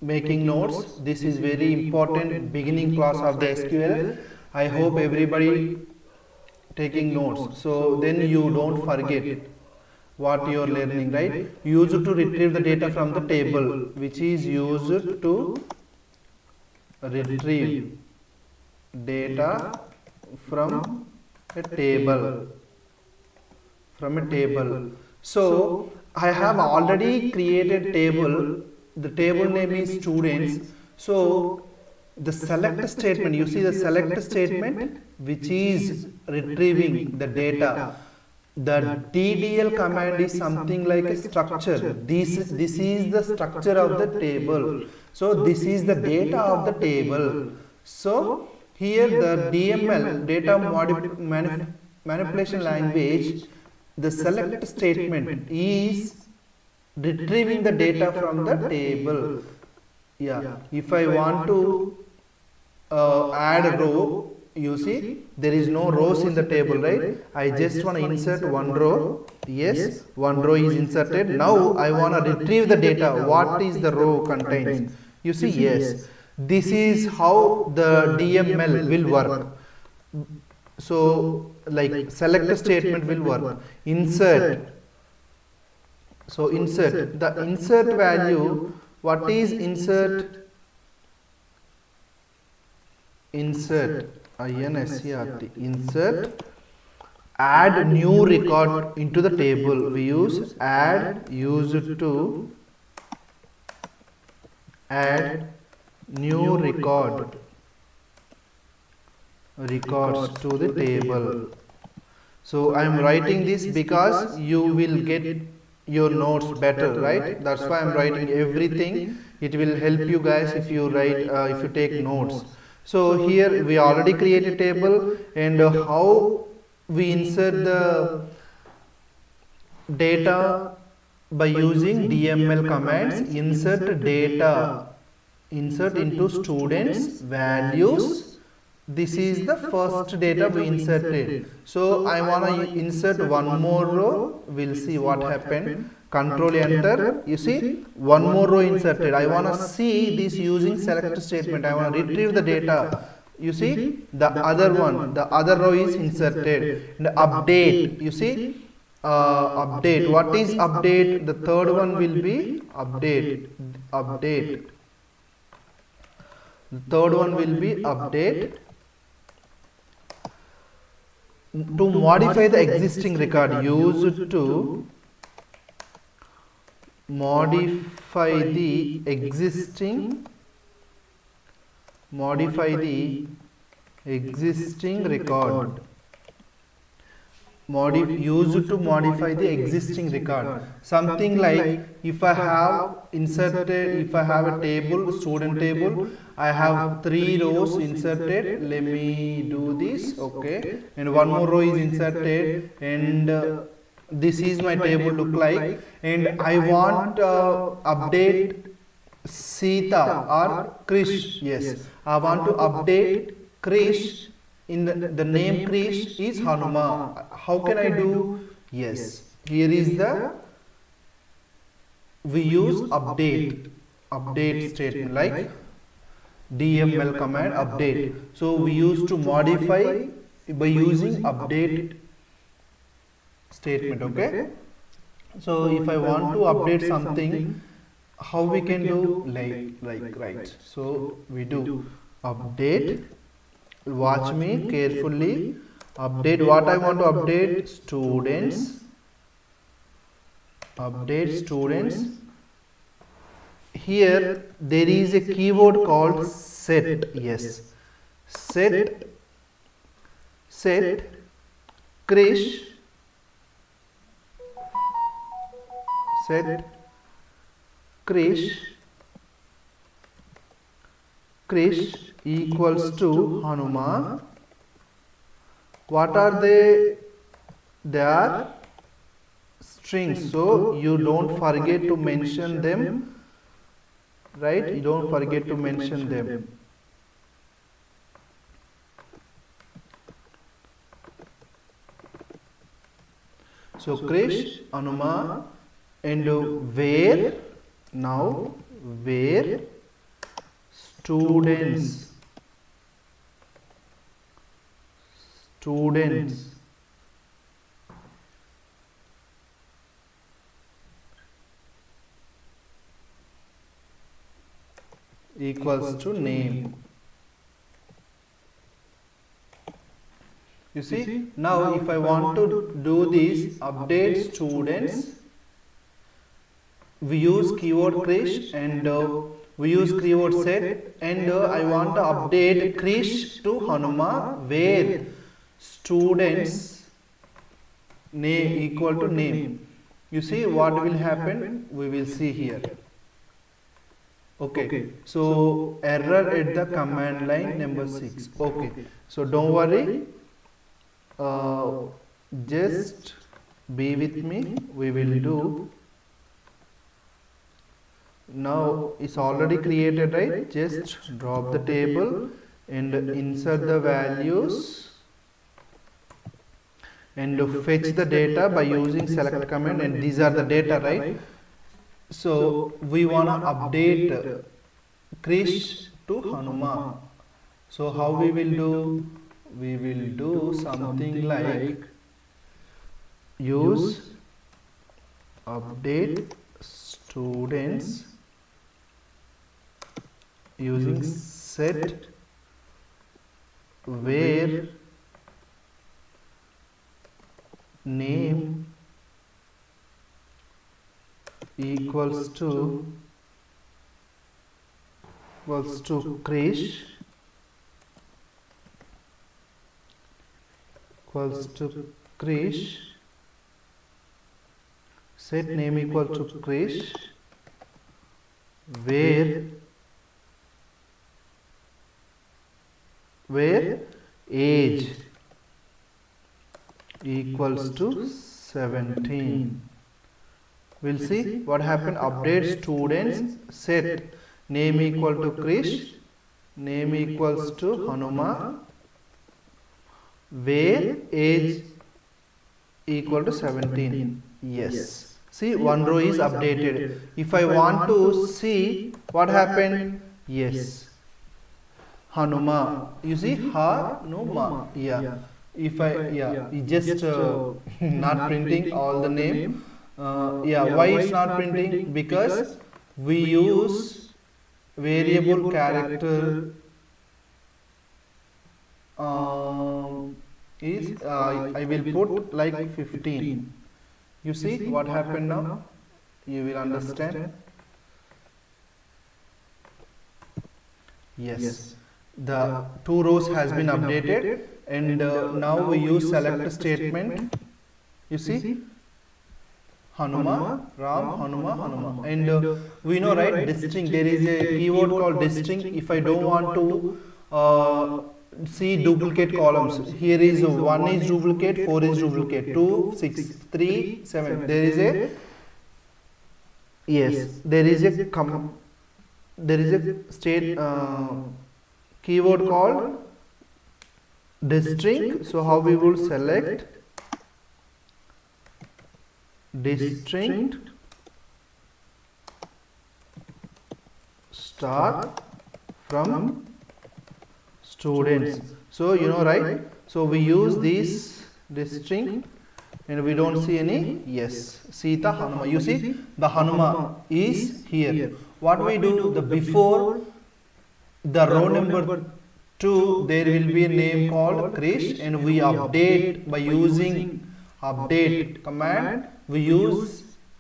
making notes. This is very important beginning class of the SQL. I hope everybody taking notes, so then you don't forget what you are learning, right? Used to retrieve the data from the table, which is used to retrieve data from a table. So I have already created table. The table name is students. So the select statement, you see the select statement, which is retrieving the data. The DDL command is something like a structure. This is the structure of the table. So this is the data of the table. So here the DML, data manipulation language, the select statement is retrieving the data from the table. Yeah, if I want to add a row, you see there is no rows in the table, right? I just want to insert one row. Yes, one row is inserted. Now I want to retrieve the data. What is the row contains? You see, yes, this is how the DML will work. So like select statement will work. Insert. So insert, the insert value. What is insert? Insert, INSERT, insert, add new record into the table. We use add, used to add new records to the table. So I am writing this because you will get your notes better, right? That's why I am writing everything. It will help you guys if you write, if you take notes. So here we already created a table, and how we insert the data by using DML commands. Insert data, insert into students values. This is the first data we inserted. So I want to insert one more row. We'll see what happened. Control enter. You see, one more row inserted. I want to see this using select statement. I want to retrieve the data. You see, the other one, the other row is inserted. And update. You see, update. What is update? The third one will be update. The third one will be update. To modify the existing record, used to modify the existing record. Used to modify the existing record. Something like, if I have inserted, if I have a table, student table, I have 3 rows inserted. Let me do this, okay, and one more row is inserted, and this is my table look like, and I want update Sita or Krish. Yes, I want to update Krish. In the name Krish is Hanuma. How can I do? Yes, here is the, we use update statement like DML command update. So we used to modify by using update statement, okay. So if I want to update something, how we can do, like right, so we do update. Watch me carefully. Update, what I want to update, students. Update students. Here there is a keyword called set. Yes, set Krish, set Krish equals to Hanuma. What are they? They are strings, so you don't forget to mention them, right? You don't forget to mention them. So Krish, Anuma, and where, now where students equals to name. You see, now if I want to do this update students, we use keyword Krish and we use keyword set, and I want to update Krish to Hanuma where students name equal to name. You see what will happen? We will see here. Okay, so error at the command line number 6. Okay, so don't worry, just be with me. We will do. Now it's already created, right? Just drop the table and insert the values and fetch the data by using select command, and these are the data, right? So we want to update Krish to Hanuma. So how we will do? We will do something like use update students using set where name equals to Krish set name equal to Krish where age equals to 17. We'll see what happened. Update students, set name equal to Krish, name equals to Hanuma, where age equal to 17. Yes. See, one row is updated. If I want to see what happened, yes, Hanuma. You see, Hanuma. Yeah. If I just not printing all the name. Why it's not printing? Because we use variable character I will put like 15. You see what happened now? You will understand. Yes, the two rows has been updated, and now we use select statement. You see, Hanuma, Ram, Hanuma, and we know, right, distinct. There is a keyword called distinct. If I don't want to see duplicate columns, here is 1 is duplicate, 4 is duplicate, 2, 6, 3, 7. There is a state keyword called distinct. So how we will select distinct start from students. So you know, right? So we use this distinct and we don't see any. Yes, Sita Hanuma. You see the Hanuma is here. What we do, the before the row number 2 there will be a name called Krish, and we update by using update command. We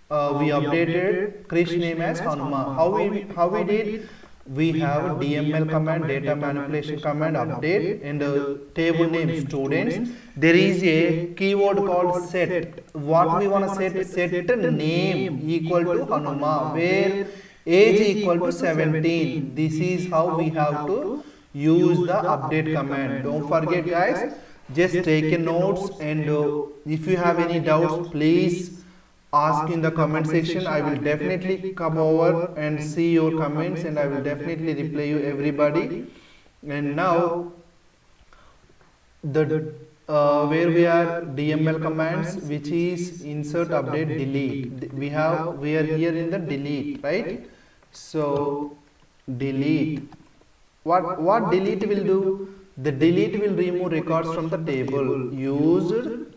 updated Krish name as Hanuma. How we did? We have DML command, data manipulation command, update, and table name students. There is a keyword called set. What we want to set name equal to Hanuma, where age equal to 17. This is how we have to use the update command. Don't forget, guys, just take a notes, and if you have any doubts, please ask in the comment section. I will definitely come over and see your comments, and I will definitely reply you everybody. And now the where we are DML commands, which is insert, update, delete. We are here in the delete, right? So delete. What delete will do? The delete will remove records from the table. Used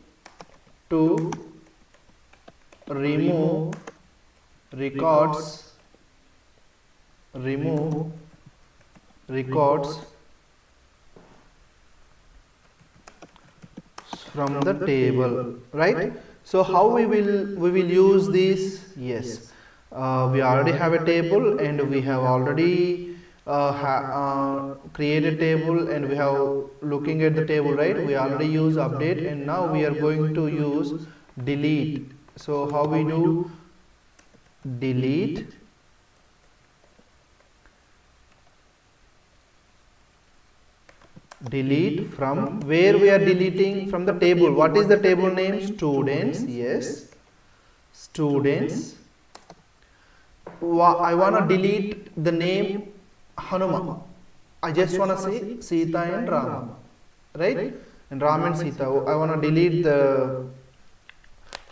to remove records from the table, right? So how we will use this? Yes, we already have a table, and we have already create a table, and we have looking at the table, right? We already use update, and now we are going to use delete. So how we do? Delete from where we are deleting? From the table. What is the table name? Students. Yes, students. I want to delete the name Hanuma. I just want to say Sita and Rama, right? And Ram and Sita. I want to delete the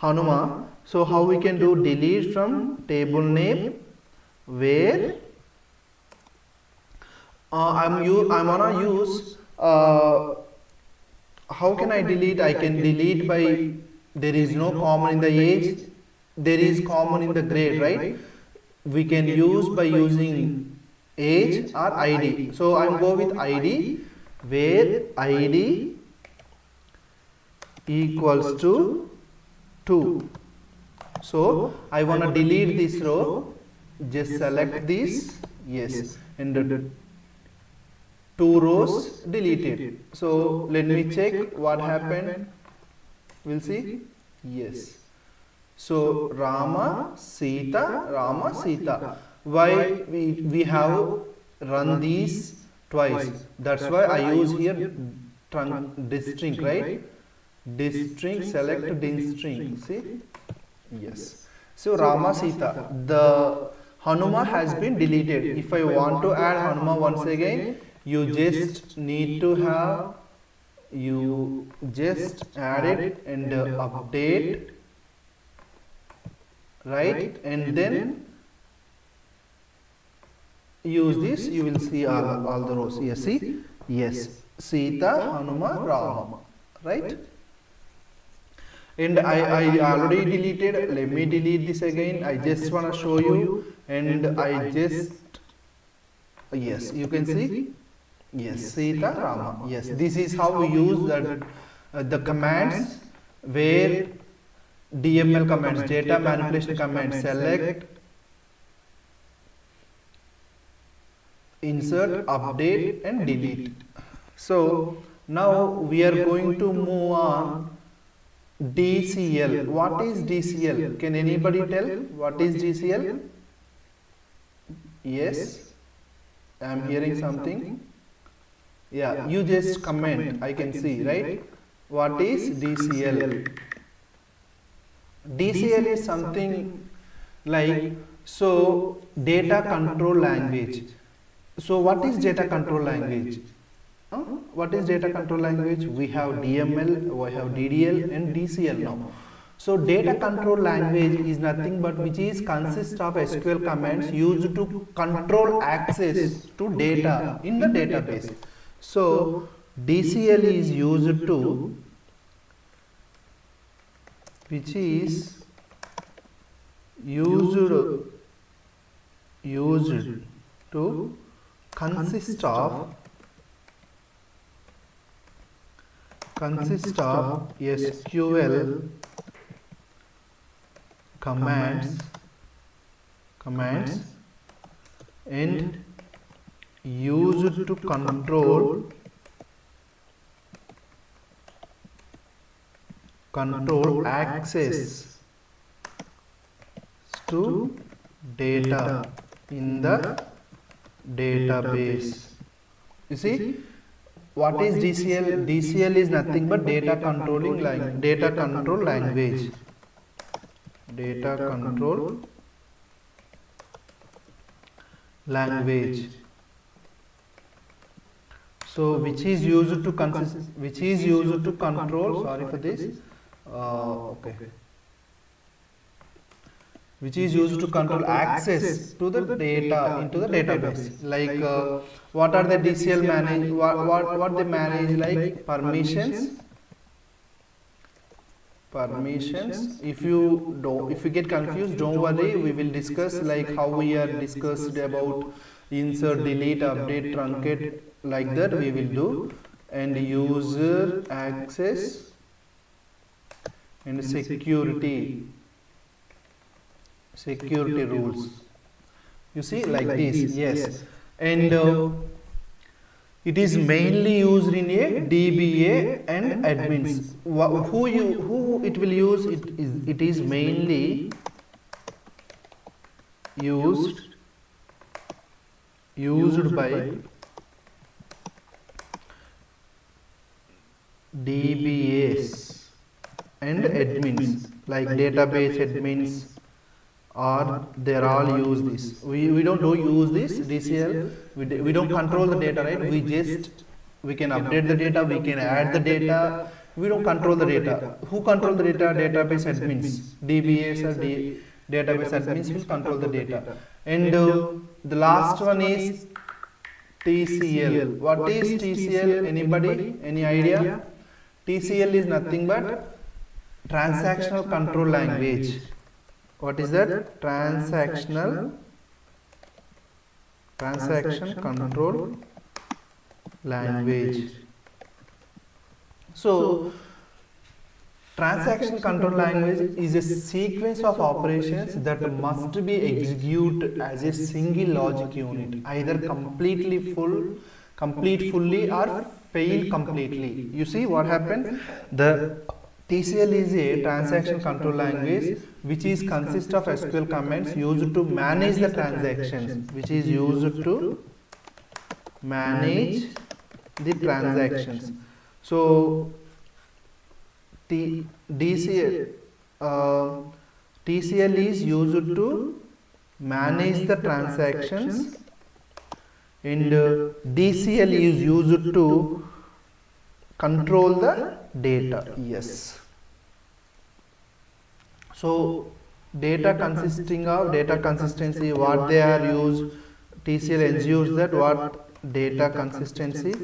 Hanuma. So how we can do? Delete from table name, where I'm gonna use how can I delete? I can delete by, there is no common in the age, there is common in the grade, right? We can use by using age or ID. So I'm go with ID, where ID equals to 2. So I want to delete this row. Just select this. Yes, and the 2 rows deleted. So let me check what happened. We'll see. Yes. So Rama, Sita. Why we have run these twice? That's why I use here string, right? String, select string. See? Yes. So Rama, Sita. The Hanuma has been deleted. If I want to add Hanuma once again, you just need to have, you just add it and update, right? And then use this, you will see all the rows. Yes, see? Yes. Sita, Hanuma, Rama, right? And I already deleted. Let me delete this again. I just want to show you, and I just, yes, you can see. Yes, Sita, Rama. Yes, this is how we use the commands, where DML commands, data manipulation commands, select, insert, update, and delete. So now we are going to move on. DCL. What is DCL? Can anybody tell what is DCL? Yes, I am hearing something. Yeah, you just comment. I can see, right? What is DCL? DCL is something like, so data control language. So what is data control language? What is data control language? We have DML, we have DDL and DCL now. So data control language is nothing but which is consists of SQL commands used to control access to data in the database. So DCL is used to which is used to consist of SQL commands and used to control access to data in the database. You see, what is DCL? DCL is nothing but data control language. Data control language. So which is used to control. Sorry for this. Okay. Which is used to control access to the data into the database. Like what are the DCL manage? What they manage, like permissions. If you get confused, don't worry. We will discuss like how we are discussed about insert, delete, update, truncate. Like that we will do. And user access and security rules. You see, like this. Yes. And it is mainly used in a DBA and admins. Who it will use? It is mainly used by DBAs and admins, like database admins, or they all use this. We don't use this DCL. We don't control the data, right? We can update the data, we can add the data. We don't control the data. Who control the data? Database admins. DBAs or database admins will control the data. And the last one is TCL. What is TCL? Anybody? Any idea? TCL is nothing but transactional control language. What is that? Transaction control language. So transaction control language is a sequence of operations that must be executed as a single logic unit, either complete fully or fail completely. You see what happened? The TCL is a transaction control language which is consists of SQL commands used to manage the transactions. So TCL is used to manage the transactions, and DCL is used to control the data. Yes. So data consistency, what they are used, TCL ensures that what data consistency,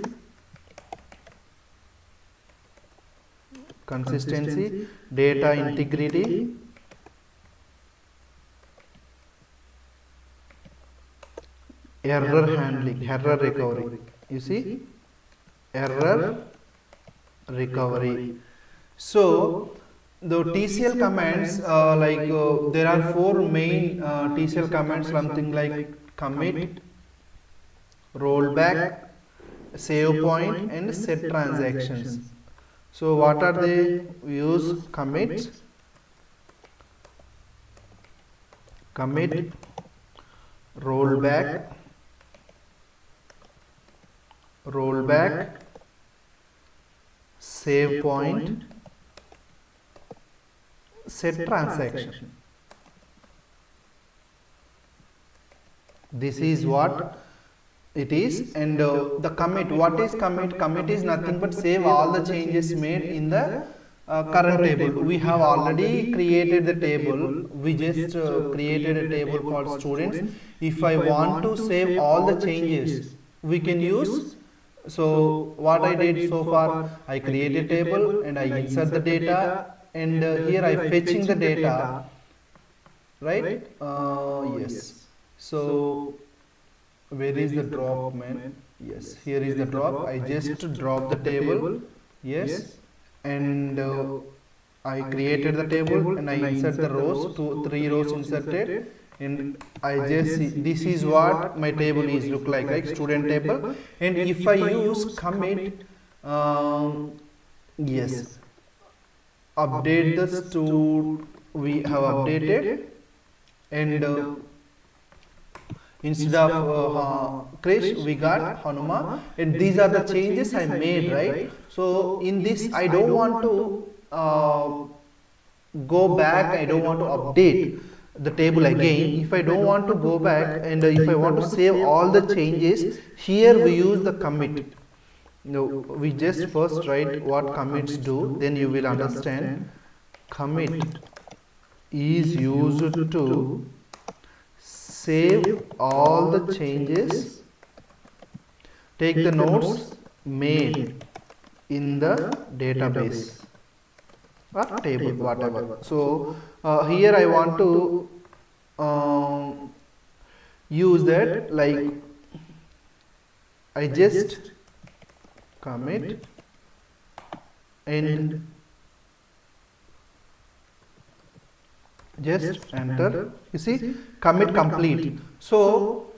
data integrity, error handling, error recovery. You see, error recovery. So the TCL commands, there are four main TCL commands, something like commit, rollback, save point, and set transactions. So what are they? We use commit, rollback, save point, set transaction. This is what it is. And the commit, what is commit? Commit is nothing but save all the changes made in the current table. We have already created the table. We just created a table called students. If I want to save all the changes, we can use. So what I did so far, I created a table and I insert the data and here I fetching the data, right? Yes. So where is the drop, man? Yes, here is the drop. I just drop the table. Yes, and I created the table and I insert the rows, 3 rows inserted, and I just see this is what my table is look like, right? Student table. And if I use commit, yes, update the stud, we have updated, and instead of Krish we got Hanuma, and these are the changes I made, right? So in this I don't want to go back, I don't want to update the table again. If I don't want to go back and if I want to save all the changes, here we use the commit. No, we just first write what commits do, then you will understand. Commit is used to save all the changes, take the notes made in the database or table, whatever. So here I want to use that, like I just commit and just enter. You see, commit complete. So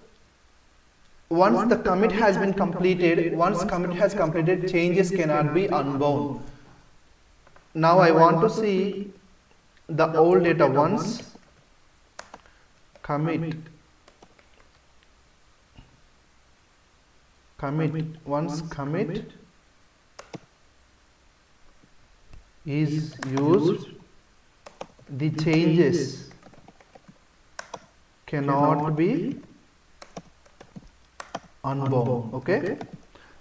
once the commit has been completed, once commit has completed, changes cannot be unbound. Now I want to see the old data. Once commit once commit is used, the changes cannot be unbound. Okay,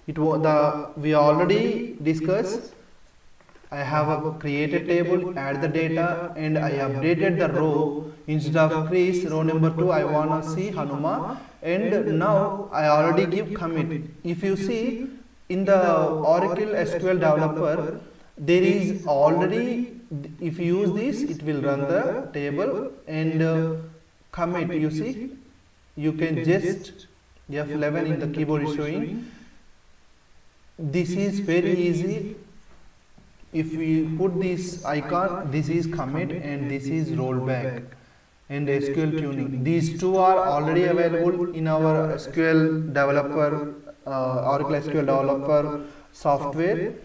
we already discussed. I have a created table, add the data, and I updated the row. Instead of Chris, row number 2, I wanna see Hanuma, and now I already give commit. If you see in the Oracle SQL developer, there is already, if you use this, it will run the table and commit. You see, you can just F11 in the keyboard is showing. This is very easy. If we put this icon, this is commit and this is rollback and SQL tuning. These two are already available in our SQL developer, Oracle SQL developer software.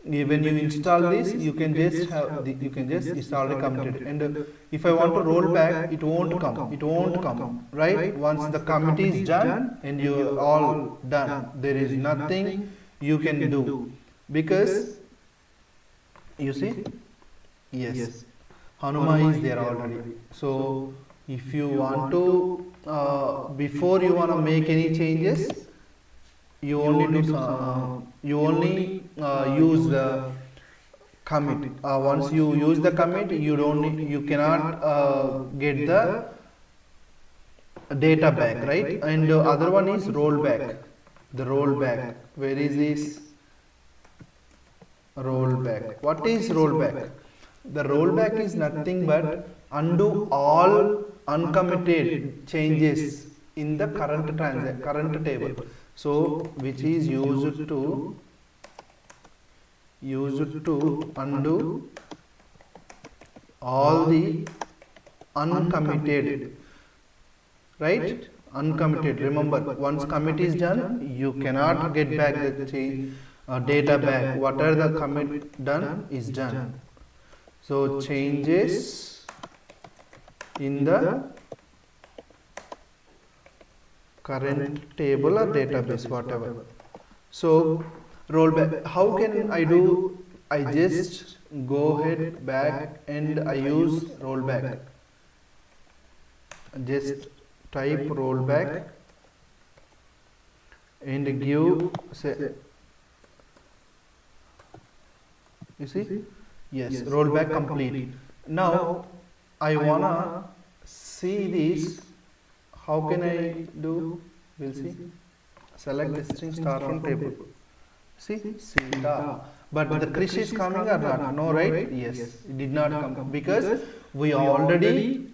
When you install this, you can just have it's already committed. And if I want to roll back, it won't come, right? Once the commit is done and you are all done, there is nothing you can do, because you see, yes, Hanuma is there already. So if you want to before you want to make any changes, you only do use the commit. Once you use the commit, you cannot get the data back, right? And the other one is rollback. The rollback, where is this? Rollback. What is rollback? The rollback is nothing but undo all uncommitted changes in the current table. So which is used to undo all the uncommitted, right? Uncommitted. Remember, once commit is done, you cannot get back the data back. Whatever the commit done is done. So changes in the current table or database, whatever. So rollback. How can I do? I just go ahead back and I use rollback. Just type rollback and give, say, you see, yes, rollback complete. Now I wanna see this. How can I do? We'll see. Select the string start from table. See, data. but the krish is coming or not? No, right? Yes, it did not come because we already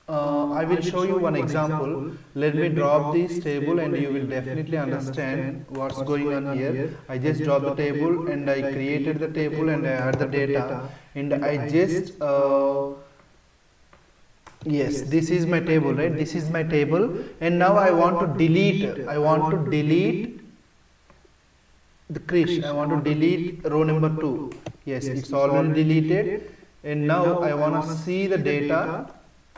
I will show you one example. Let me drop this table and you will definitely understand what's going on here. I just dropped the table and I created the table and I add the data and I just yes, this is my table, right? This is my table and now I want to delete the krish. I want to delete row number 2. Yes, it's already deleted and now I want to see the data.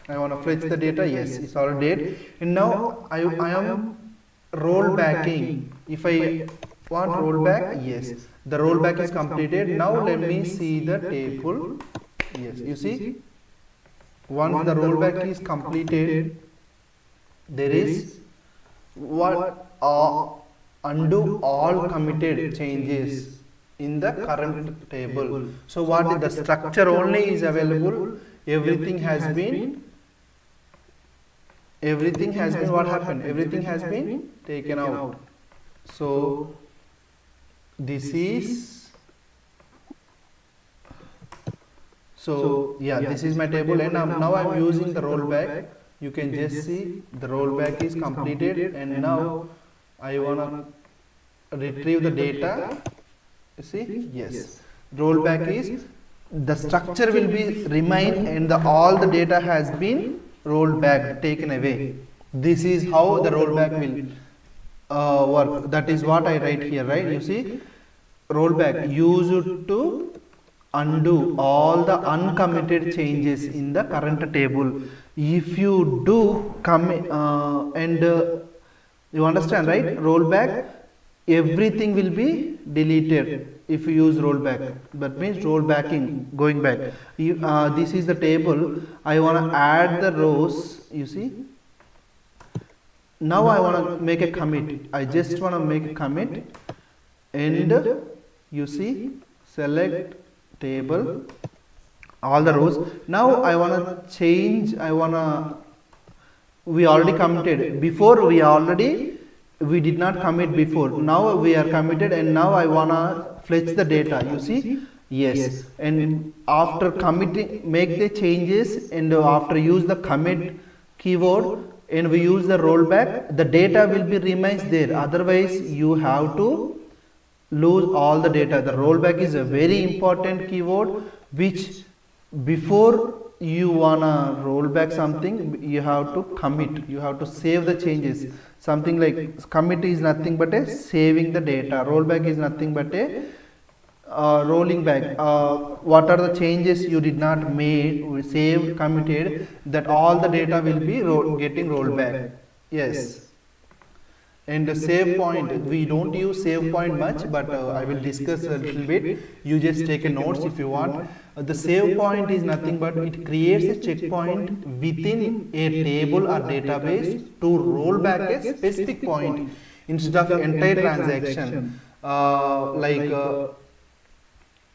I want to fetch the data. Yes, it's already dead. And now I am rollbacking. If I want rollback, yes, the rollback is completed. Now let me see the table. Yes, you see, once the rollback is completed, there is what undo all committed changes in the current table. So what is the structure only is available. Everything has been what happened? Everything has been taken out. So this is this is my table and now I'm using the rollback. You can just see the rollback is completed and now I wanna retrieve the data. You see? Yes. Rollback is the structure will be remain and all the data has been rolled back, taken away. This is how the rollback will work. That is what I write here, right? You see, rollback used to undo all the uncommitted changes in the current table. If you do commit you understand, right? Rollback, everything will be deleted if you use rollback. That means rollbacking, going back. This is the table. I want to add the rows. You see. Now I want to make a commit. I just want to make a commit, and you see, select table, all the rows. Now I want to change. We already committed before. We did not commit before. Now we are committed and now I wanna fetch the data. You see? Yes. And after committing, make the changes and after use the commit keyword and we use the rollback, the data will be remains there. Otherwise, you have to lose all the data. The rollback is a very important keyword which before you wanna roll back something, you have to commit. You have to save the changes. Something like commit is nothing but a saving the data. Rollback is nothing but a rolling back. What are the changes you did not made, saved, committed? That all the data will be getting rolled back. Yes. And the save point, we don't use save point much, but I will discuss a little bit. You just take a notes if you want. The save point is nothing but it creates a checkpoint within a table or database to roll back a specific point instead of entire transaction.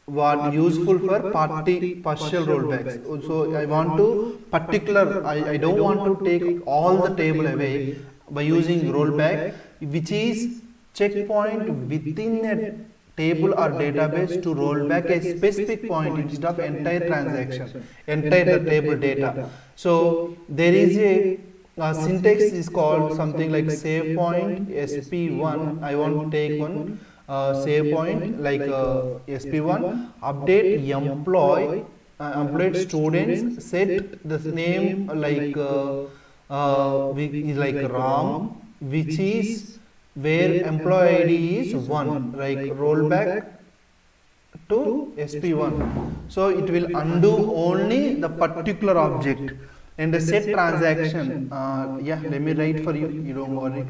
What useful for partial rollbacks. So I want to I don't want to take all the table away by using rollback, which is checkpoint within a table or database to roll back a specific point instead of entire transaction, entire table data. So there is a syntax is called something like save point sp1. I want to take one save point like sp1 update employed students, set the name like Ram, which is where employee ID is 1, like rollback to sp1. So it will undo only the particular object and the set transaction. Let me write for you. You don't worry.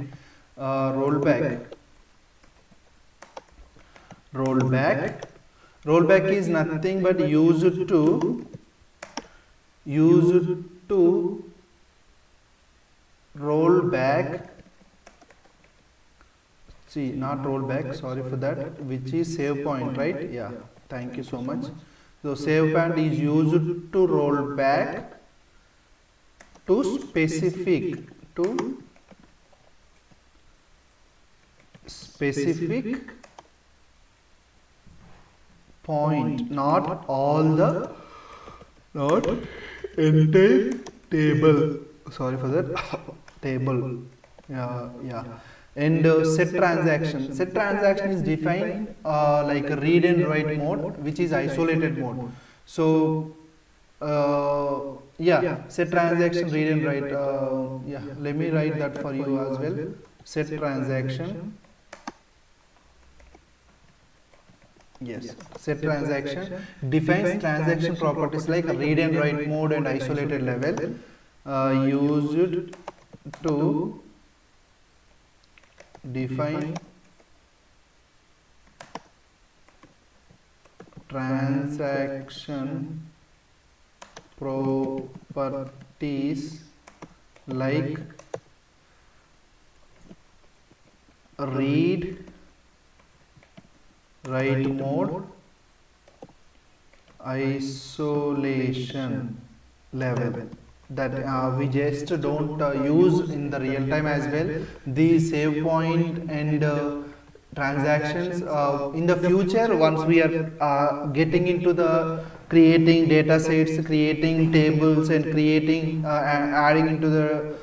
Rollback is nothing but used to roll back. See, not roll back, sorry for that, which is save point, right? Yeah, thank you so much. So save point is used to roll back to specific point, not all the, not entire table. Sorry for that. Table. Yeah. And set transaction. Set transaction is defined like a read and write mode, which is isolated mode. So set transaction read and write. Let me write that for you as well. Set transaction. Yes, set transaction defines transaction properties like read and write mode and isolated level used to define transaction properties like read, write mode, isolation level, that we just don't use in the real time as well. The save point and transactions in the future, once we are getting into the creating data sets, creating tables, and creating adding into the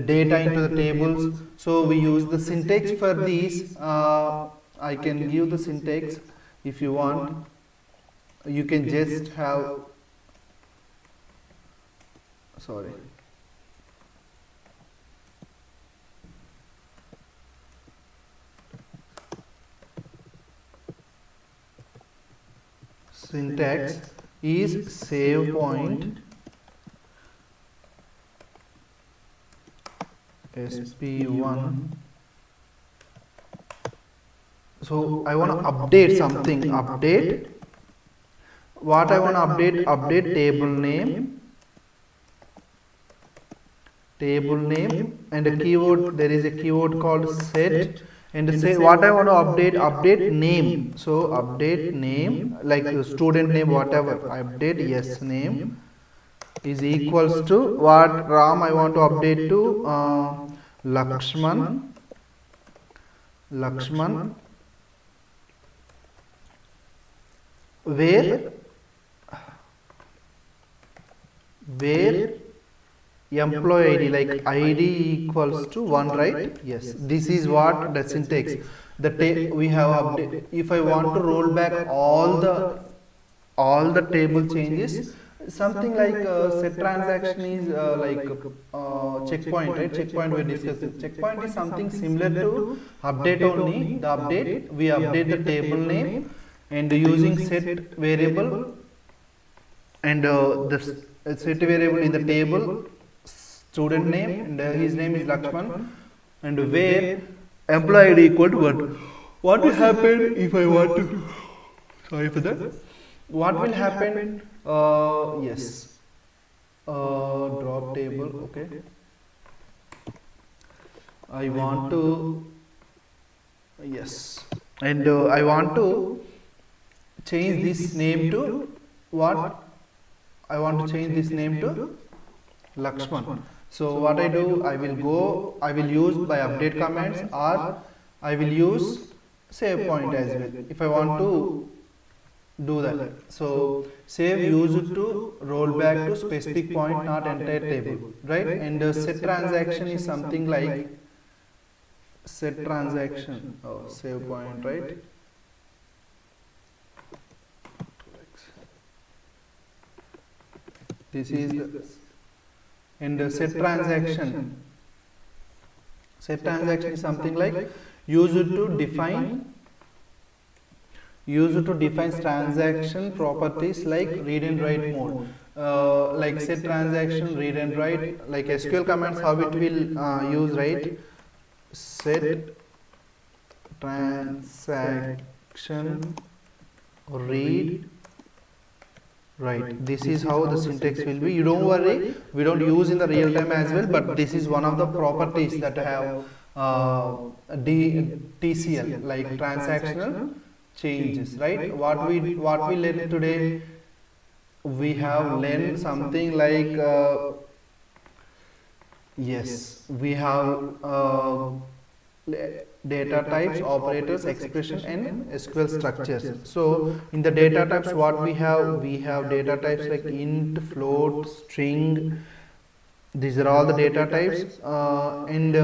data into the tables, so we use the syntax for these. I can give the syntax if you want. You can just have, sorry, syntax is save point sp1. So I want to update something. Update what I want to update. Update table name, and a keyword. There is a keyword called set, and say what I want to update. Update name. So update name, like student name, whatever. I update yes name is equals to what Ram I want to update to Lakshman, where employee ID, like ID equals to 1, right? Yes, this is what the syntax. We have update. If I want to roll back all the table changes, something like set transaction is checkpoint, right? Checkpoint we discussed. Checkpoint is something similar to update only. The update, we update the table name and using set variable, and the set variable in the table student name, and his name is Lakshman, and where employee ID equal to 1. What will happen if I want to, sorry for that, what will happen, yes, drop table, okay, I want to, yes, and I want to change this name to what? I want to change this name to Lakshman. So what I do, I will use by update commands, or I will use save point as well if I want to do that. So save used to roll back to specific point, not entire table, right? And set transaction is something like set transaction, save point, right? This is the, and set transaction is something like used to define transaction properties like read and write mode, like set transaction, read and write, like SQL commands how it will use, right? Set transaction read, right. This is how the syntax will be. You don't worry, we don't use in the real time as well, but this is one of the properties that have TCL, like transactional changes, right? What we learned today, we have learned something like yes, we have data types, operators, expression, and SQL structures. So in the data types, what we have data types like int, float, string. These are all the data types, and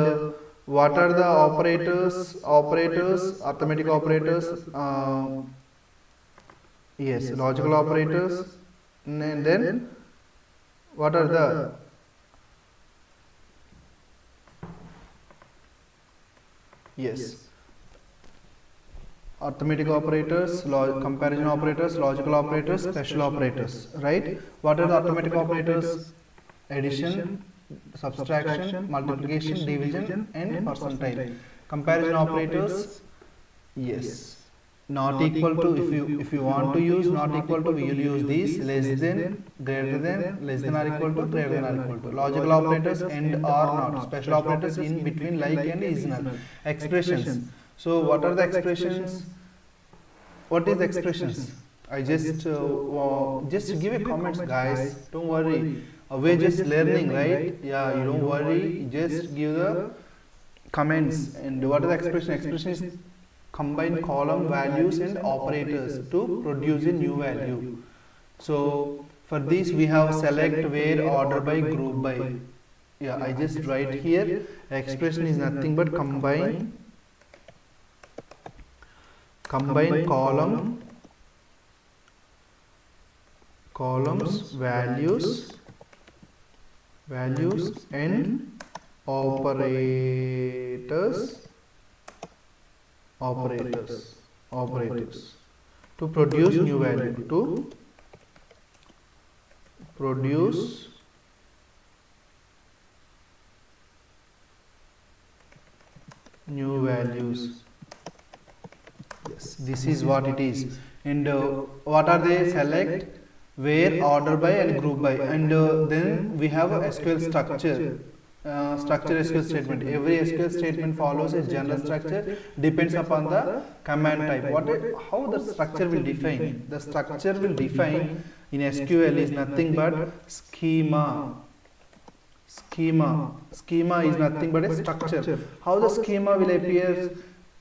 what are the operators? Arithmetic operators. Yes, logical operators, and then what are the yes arithmetic operators, comparison operators, logical operators, special operators, right? What are the arithmetic operators? Addition, subtraction, multiplication, division, and percentile. Comparison operators, yes, not equal to, if you want to use not equal to, we will use these: less than, greater than, less than or equal to, greater than or equal to. Logical operators, and or not. Special operators, in between, like and is null. Expressions. So what are the expressions? What is expressions? I just give a comments, guys. Don't worry. We're just learning, right? Yeah, you don't worry. Just give the comments. And what is the expression? Expression is combine column values and operators to produce a new value. So for this we have select, where, order by, group by. Yeah, I just write here. Expression is nothing but combine columns, values and operators to produce new value, new values. Yes, this is what it is. And what are they? Select, where, order by, and group by. And then we have a SQL structure. Structure SQL statement. Every SQL statement follows a general structure, depends upon the command type. How the structure will define? The structure will define in SQL is nothing but schema. Schema is nothing but a structure. How the schema will appear?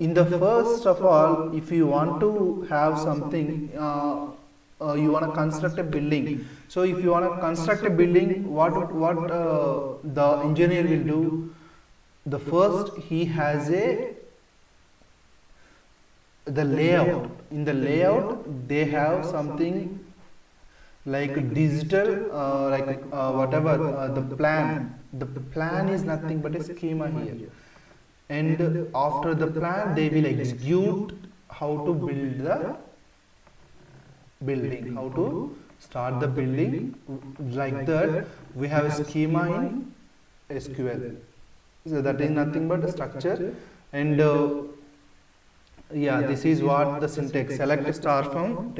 In the first of all, if you want to have something, you want to construct a building. So if you want to construct a building, what the engineer will do? The first, he has the layout. In the layout, they have something like digital, whatever, the plan. The plan is nothing but a schema here. And after the plan, they will execute how to build the building, how to start the building. Like that, we have a schema in SQL. So that is nothing but a structure. And yeah, this is what the syntax. Select star from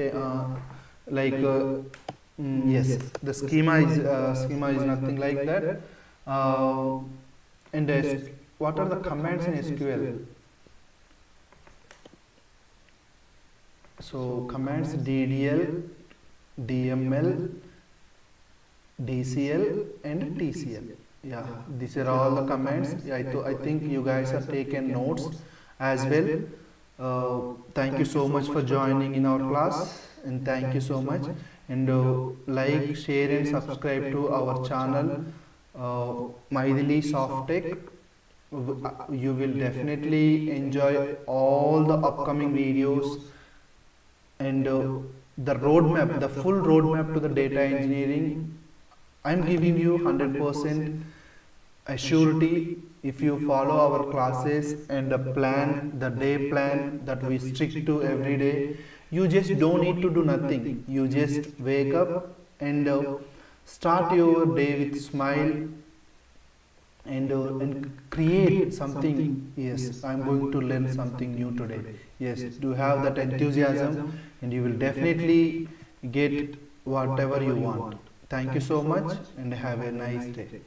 yes, the schema is nothing like that. And what are the commands in SQL? So commands: DDL, DML, DCL, and TCL. Yeah, these are all the commands. I think you guys have taken notes as well. Thank you so much for joining in our class, and thank you so much. And like, share, and subscribe to our channel, Maithili Soft Tech. You will definitely enjoy all the upcoming videos, and the roadmap, the full roadmap to the data engineering. I'm giving you 100% assurity. If you follow our classes and the plan, the day plan that we stick to every day, you just don't need to do nothing. You just wake up and start your day with smile, and create something. Yes, I'm going to learn something new today. Yes, do have that enthusiasm, and you will definitely get whatever you want. Thank you so much, and have a nice day.